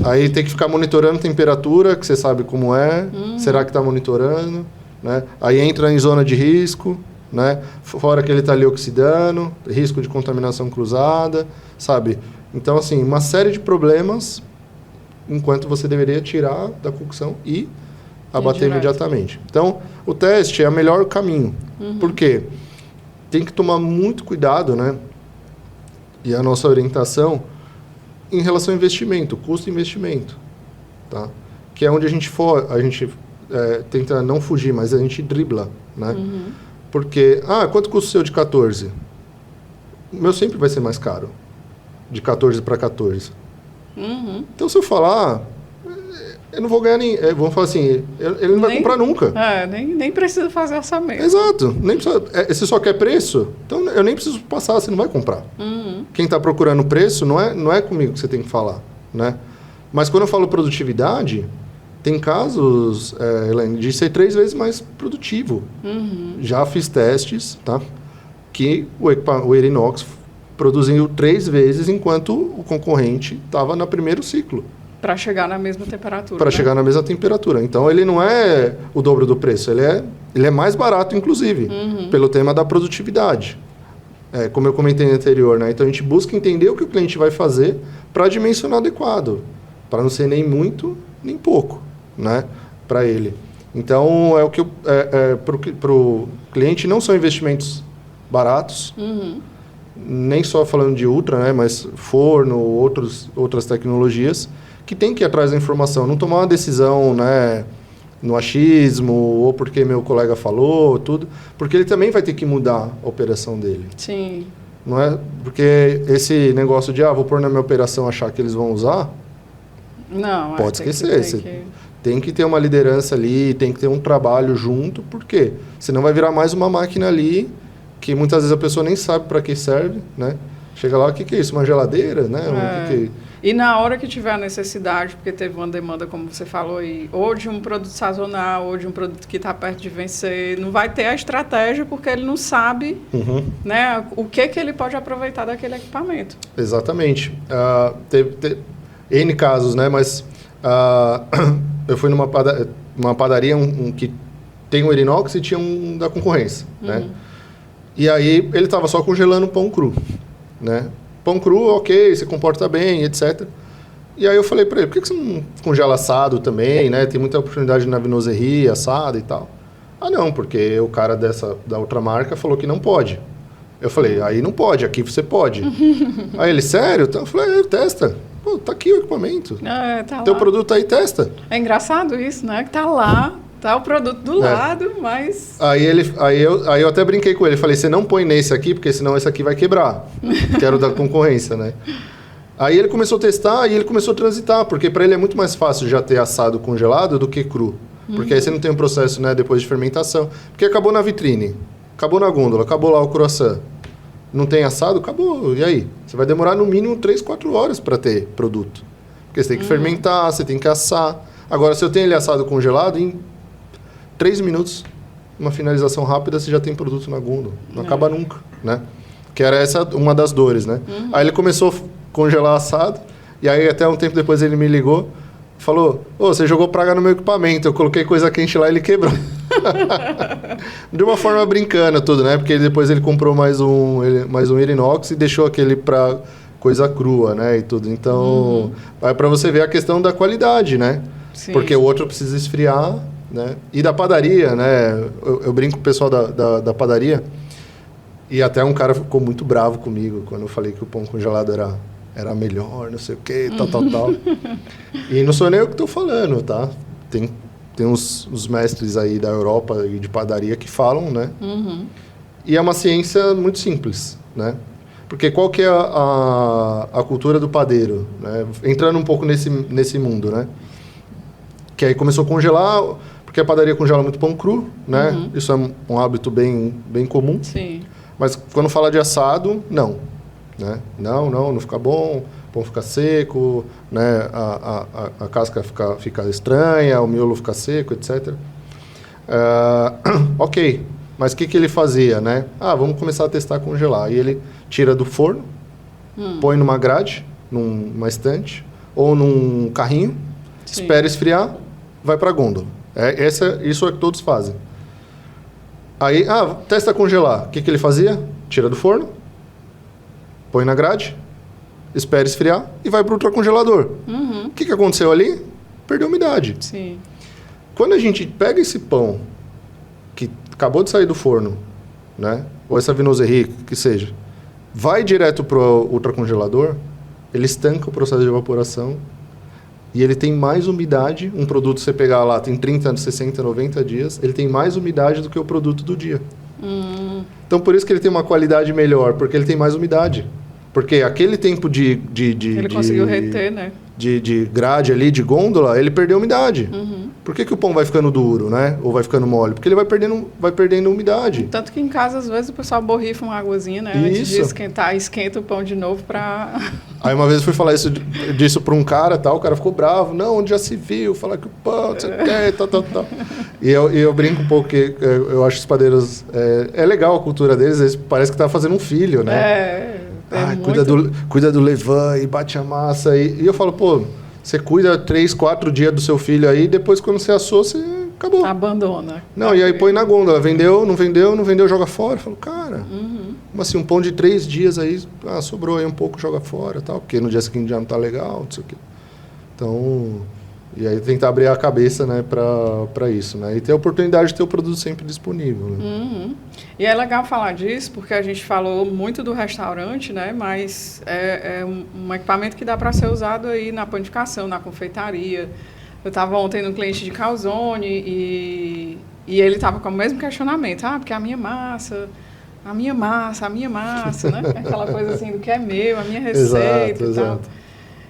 Aí tem que ficar monitorando temperatura, que você sabe como é. Será que está monitorando? Né? Aí entra em zona de risco, né? Fora que ele está ali oxidando, risco de contaminação cruzada, sabe? Então, assim, uma série de problemas, enquanto você deveria tirar da cocção e abater imediatamente. Então, o teste é o melhor caminho. Por quê? Tem que tomar muito cuidado, né? E a nossa orientação em relação ao investimento, custo-investimento, tá? Que é onde a gente tenta não fugir, mas a gente dribla, né? Porque, quanto custa o seu de 14? O meu sempre vai ser mais caro. De 14 para 14. Então, se eu falar, eu não vou ganhar nem... Vamos falar assim, ele não vai comprar nunca. Nem precisa fazer orçamento. Exato. Nem precisa, você só quer preço? Então, eu nem preciso passar, você não vai comprar. Quem está procurando preço não é comigo que você tem que falar, né? Mas quando eu falo produtividade, tem casos, Elaine, de ser 3 vezes mais produtivo. Já fiz testes, tá? Que o Erinox produziu 3 vezes enquanto o concorrente estava no primeiro ciclo. Para chegar na mesma temperatura. Para chegar na mesma temperatura. Então, ele não é o dobro do preço, ele é mais barato, inclusive, pelo tema da produtividade. Como eu comentei anterior, né? Então, a gente busca entender o que o cliente vai fazer para dimensionar adequado, para não ser nem muito, nem pouco, né? Para ele. Então, é o que para o cliente não são investimentos baratos, nem só falando de ultra, né? Mas forno, outras tecnologias, que tem que ir atrás da informação, não tomar uma decisão, né, no achismo, ou porque meu colega falou, tudo, porque ele também vai ter que mudar a operação dele. Sim. Não é? Porque esse negócio de, vou pôr na minha operação achar que eles vão usar, não, pode esquecer. Tem que ter uma liderança ali, tem que ter um trabalho junto, por quê? Senão vai virar mais uma máquina ali, que muitas vezes a pessoa nem sabe para que serve, né? Chega lá, o que é isso? Uma geladeira, né? E na hora que tiver a necessidade, porque teve uma demanda, como você falou aí, ou de um produto sazonal, ou de um produto que está perto de vencer, não vai ter a estratégia porque ele não sabe, né, o que ele pode aproveitar daquele equipamento. Exatamente. Teve N casos, né? Mas eu fui numa padaria que tem um Erinox e tinha um da concorrência, né? E aí ele estava só congelando pão cru, né? Pão cru, ok, se comporta bem, etc. E aí eu falei para ele, por que você não congela assado também, né? Tem muita oportunidade na vinoserie, assado e tal. Não, porque o cara da outra marca falou que não pode. Eu falei, aí não pode, aqui você pode. Aí ele, sério? Então eu falei, testa. Pô, tá aqui o equipamento. Tá Teu lá. produto aí, testa. É engraçado isso, né? Que tá lá, tá o produto do lado, mas... Aí eu até brinquei com ele, falei, você não põe nesse aqui, porque senão esse aqui vai quebrar. Quero da concorrência, né? Aí ele começou a testar e ele começou a transitar, porque para ele é muito mais fácil já ter assado congelado do que cru. Porque aí você não tem um processo, né, depois de fermentação. Porque acabou na vitrine, acabou na gôndola, acabou lá o croissant. Não tem assado? Acabou. E aí? Você vai demorar no mínimo 3, 4 horas para ter produto. Porque você tem que fermentar, você tem que assar. Agora, se eu tenho ele assado congelado, em 3 minutos, uma finalização rápida, você já tem produto na gôndola. Não acaba nunca, né? Que era essa uma das dores, né? Aí ele começou a congelar assado, e aí até um tempo depois ele me ligou, falou, você jogou praga no meu equipamento, eu coloquei coisa quente lá e ele quebrou. De uma forma brincando tudo, né? Porque depois ele comprou mais um Erinox e deixou aquele para coisa crua, né? E tudo. Então, é para você ver a questão da qualidade, né? Sim. Porque o outro precisa esfriar, né? E da padaria, né? Eu brinco com o pessoal da padaria, e até um cara ficou muito bravo comigo quando eu falei que o pão congelado era melhor, não sei o quê, tal. E não sou nem eu que estou falando, tá? Tem uns mestres aí da Europa e de padaria que falam, né? E é uma ciência muito simples, né? Porque qual que é a cultura do padeiro, né? Entrando um pouco nesse mundo, né? Que aí começou a congelar, porque a padaria congela muito pão cru, né? Isso é um hábito bem comum. Sim. Mas quando fala de assado, não. Né? Não fica bom, o pão fica seco, né? A casca fica estranha, o miolo fica seco, etc. Ok, mas o que ele fazia, né? Vamos começar a testar congelar. E ele tira do forno, põe numa grade, numa estante, ou num carrinho, espera esfriar, vai para a gôndola. Isso é que todos fazem. Aí, testa congelar. O que ele fazia? Tira do forno, põe na grade, espera esfriar e vai para o ultracongelador. O que aconteceu ali? Perdeu umidade. Sim. Quando a gente pega esse pão que acabou de sair do forno, né? Ou essa vinoserie, que seja, vai direto para o ultracongelador, ele estanca o processo de evaporação e ele tem mais umidade. Um produto, você pegar lá, tem 30, 60, 90 dias, ele tem mais umidade do que o produto do dia. Então, por isso que ele tem uma qualidade melhor, porque ele tem mais umidade. Porque aquele tempo ele conseguiu reter, né? De grade ali, de gôndola, ele perdeu umidade. Por que o pão vai ficando duro, né? Ou vai ficando mole? Porque ele vai perdendo umidade. Tanto que em casa, às vezes, o pessoal borrifa uma águazinha, né? Antes de esquentar, esquenta o pão de novo para... Aí uma vez eu fui falar disso para um cara, tal, o cara ficou bravo. Não, onde já se viu? Falar que o pão, você quer, tal. E eu brinco um pouco, que eu acho que os padeiros... É legal a cultura deles, eles parece que tá fazendo um filho, né? Cuida do levain e bate a massa. E eu falo, pô, você cuida 3, 4 dias do seu filho aí, depois quando você assou, você acabou. Abandona. Não, e aí põe na gôndola. Vendeu, não vendeu, joga fora. Eu falo, cara, como assim, um pão de 3 dias aí, sobrou aí um pouco, joga fora, tal, porque no dia seguinte já não tá legal, não sei o quê. Então, e aí tentar abrir a cabeça, né, para isso, né, e ter a oportunidade de ter o produto sempre disponível, né. E é legal falar disso, porque a gente falou muito do restaurante, né, mas é um equipamento que dá para ser usado aí na panificação, na confeitaria. Eu estava ontem no cliente de calzone e ele estava com o mesmo questionamento. Porque a minha massa, né? Aquela coisa assim do que é meu, a minha receita e tal. Exato.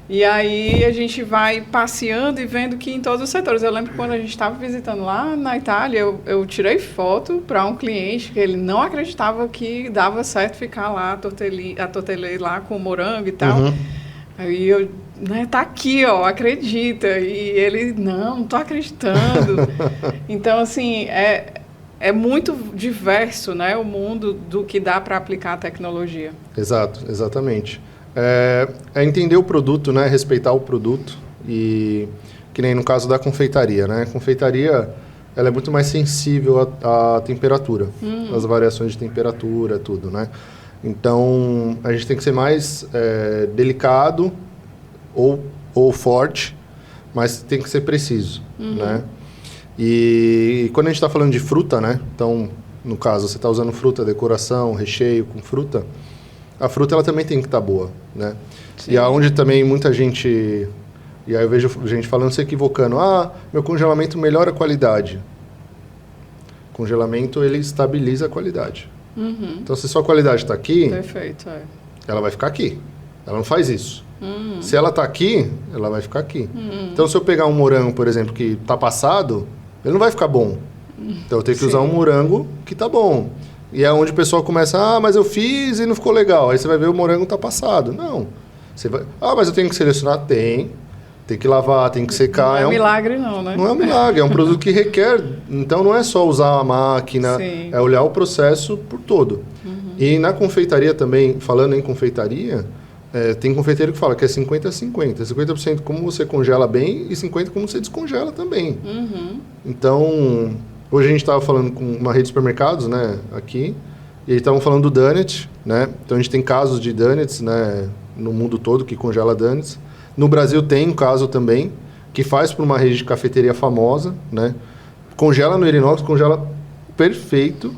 E aí a gente vai passeando e vendo que em todos os setores. Eu lembro que quando a gente estava visitando lá na Itália, eu tirei foto para um cliente que ele não acreditava que dava certo ficar lá, a tortellini lá com morango e tal. Aí eu... Né, tá aqui, ó, acredita. E ele, não tô acreditando. Então, assim, é muito diverso, né, o mundo do que dá para aplicar a tecnologia. Exatamente. É entender o produto, né, respeitar o produto. E que nem no caso da confeitaria, né? A confeitaria, ela é muito mais sensível à temperatura, às variações de temperatura, tudo, né? Então, a gente tem que ser mais delicado ou forte, mas tem que ser preciso, né? E quando a gente está falando de fruta, né? Então, no caso, você está usando fruta, decoração, recheio com fruta, a fruta ela também tem que estar boa, né? Sim. E aonde também muita gente... E aí eu vejo gente falando, se equivocando. Meu congelamento melhora a qualidade. O congelamento, ele estabiliza a qualidade. Então, se sua qualidade está aqui... Perfeito, ela vai ficar aqui. Ela não faz isso. Se ela está aqui, ela vai ficar aqui. Então, se eu pegar um morango, por exemplo, que está passado, ele não vai ficar bom. Então, eu tenho que usar um morango que está bom. E é onde o pessoal começa, mas eu fiz e não ficou legal. Aí você vai ver o morango está passado. Não. Você vai, mas eu tenho que selecionar? Tem que lavar, tem que secar. Não é um milagre não, né? Não é um milagre, é um produto que requer... Então, não é só usar a máquina, é olhar o processo por todo. E na confeitaria também, falando em confeitaria... tem confeiteiro que fala que é 50-50. 50% como você congela bem e 50% como você descongela também. Então, hoje a gente estava falando com uma rede de supermercados, né, aqui, e eles estavam falando do donut, né? Então, a gente tem casos de donuts, né, no mundo todo que congela donuts. No Brasil tem um caso também, que faz por uma rede de cafeteria famosa, né? Congela no inox, congela perfeito.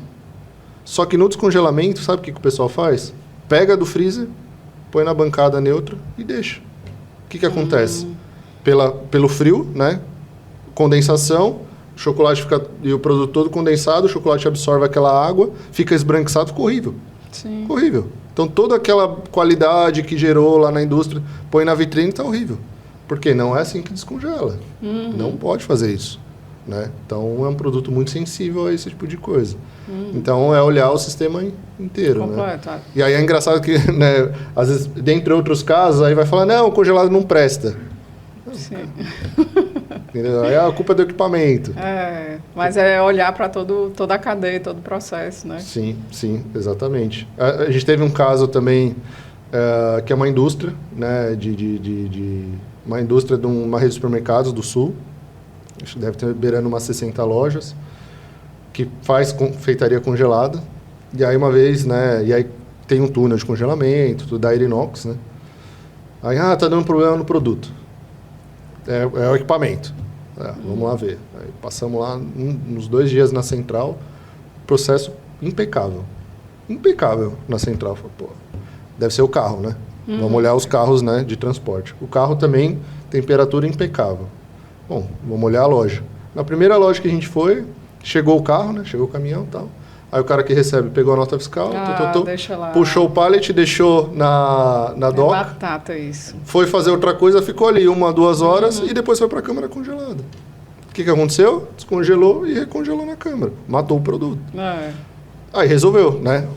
Só que no descongelamento, sabe o que o pessoal faz? Pega do freezer, põe na bancada neutra e deixa. O que acontece? Pelo frio, né? Condensação, o chocolate fica... E o produto todo condensado, o chocolate absorve aquela água, fica esbranquiçado, ficou horrível. Ficou horrível. Então, toda aquela qualidade que gerou lá na indústria, põe na vitrine e está horrível. Porque não é assim que descongela. Não pode fazer isso, né? Então, é um produto muito sensível a esse tipo de coisa. Então, é olhar o sistema inteiro, completo, né? E aí é engraçado que, né, às vezes, dentre outros casos, aí vai falar, não, o congelado não presta. Sim. Aí a culpa é do equipamento. Mas é olhar para toda a cadeia, todo o processo, né? Sim, exatamente. A gente teve um caso também, que é uma indústria, né, uma indústria de uma rede de supermercados do Sul, acho que deve ter beirando umas 60 lojas, que faz confeitaria congelada. E aí uma vez, né, e aí tem um túnel de congelamento, tudo da inox, né? Aí, tá dando problema no produto. É o equipamento. Vamos lá ver. Aí passamos lá uns 2 dias na central, processo impecável. Impecável na central. Falei, deve ser o carro, né? Vamos olhar os carros, né, de transporte. O carro também, temperatura impecável. Bom, vamos olhar a loja. Na primeira loja que a gente foi, chegou o carro, né? Chegou o caminhão e tal. Aí o cara que recebe pegou a nota fiscal, deixa lá. puxou o pallet, deixou na dock. É batata isso. Foi fazer outra coisa, ficou ali 1 a 2 horas e depois foi para a câmara congelada. O que aconteceu? Descongelou e recongelou na câmara. Matou o produto. Aí resolveu, né?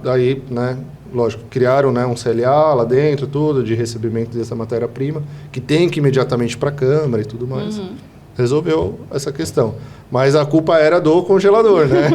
Aí, né? Lógico, criaram, né, um CLA lá dentro, tudo, de recebimento dessa matéria-prima, que tem que ir imediatamente para a câmara e tudo mais. Resolveu essa questão. Mas a culpa era do congelador, né?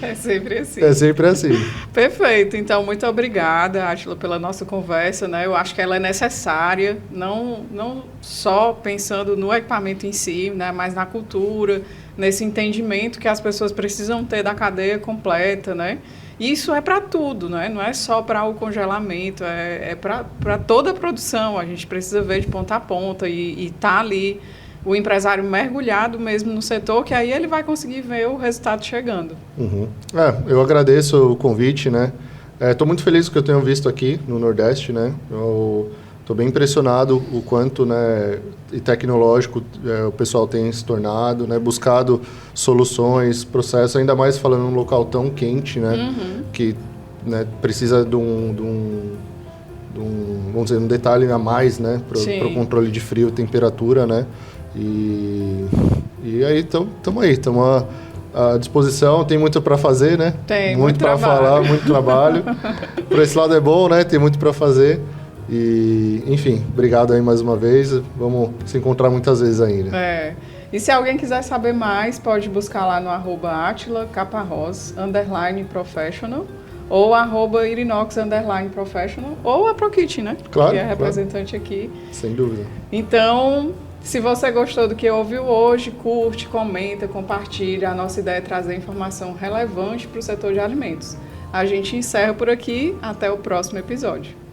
É sempre assim. É sempre assim. Perfeito. Então, muito obrigada, Átila, pela nossa conversa, né? Eu acho que ela é necessária, não só pensando no equipamento em si, né, mas na cultura, nesse entendimento que as pessoas precisam ter da cadeia completa, né? Isso é para tudo, né? Não é só para o congelamento, é para toda a produção. A gente precisa ver de ponta a ponta e tá ali o empresário mergulhado mesmo no setor, que aí ele vai conseguir ver o resultado chegando. Eu agradeço o convite, né? Estou muito feliz com o que eu tenho visto aqui no Nordeste, né? Estou bem impressionado o quanto, né, e tecnológico o pessoal tem se tornado, né, buscado soluções, processos, ainda mais falando num local tão quente, né, que, né, precisa de vamos dizer, um detalhe a mais, né, para o controle de frio e temperatura, né, e aí estamos à disposição, tem muito para fazer, né, tem muito para falar, muito trabalho, por esse lado é bom, né, tem muito para fazer. E, enfim, obrigado aí mais uma vez. Vamos se encontrar muitas vezes ainda. E se alguém quiser saber mais, pode buscar lá no @AtilaCaparros_professional ou @Irinox_professional ou a ProKit, né? Claro, que é representante aqui. Sem dúvida. Então, se você gostou do que ouviu hoje, curte, comenta, compartilha. A nossa ideia é trazer informação relevante para o setor de alimentos. A gente encerra por aqui. Até o próximo episódio.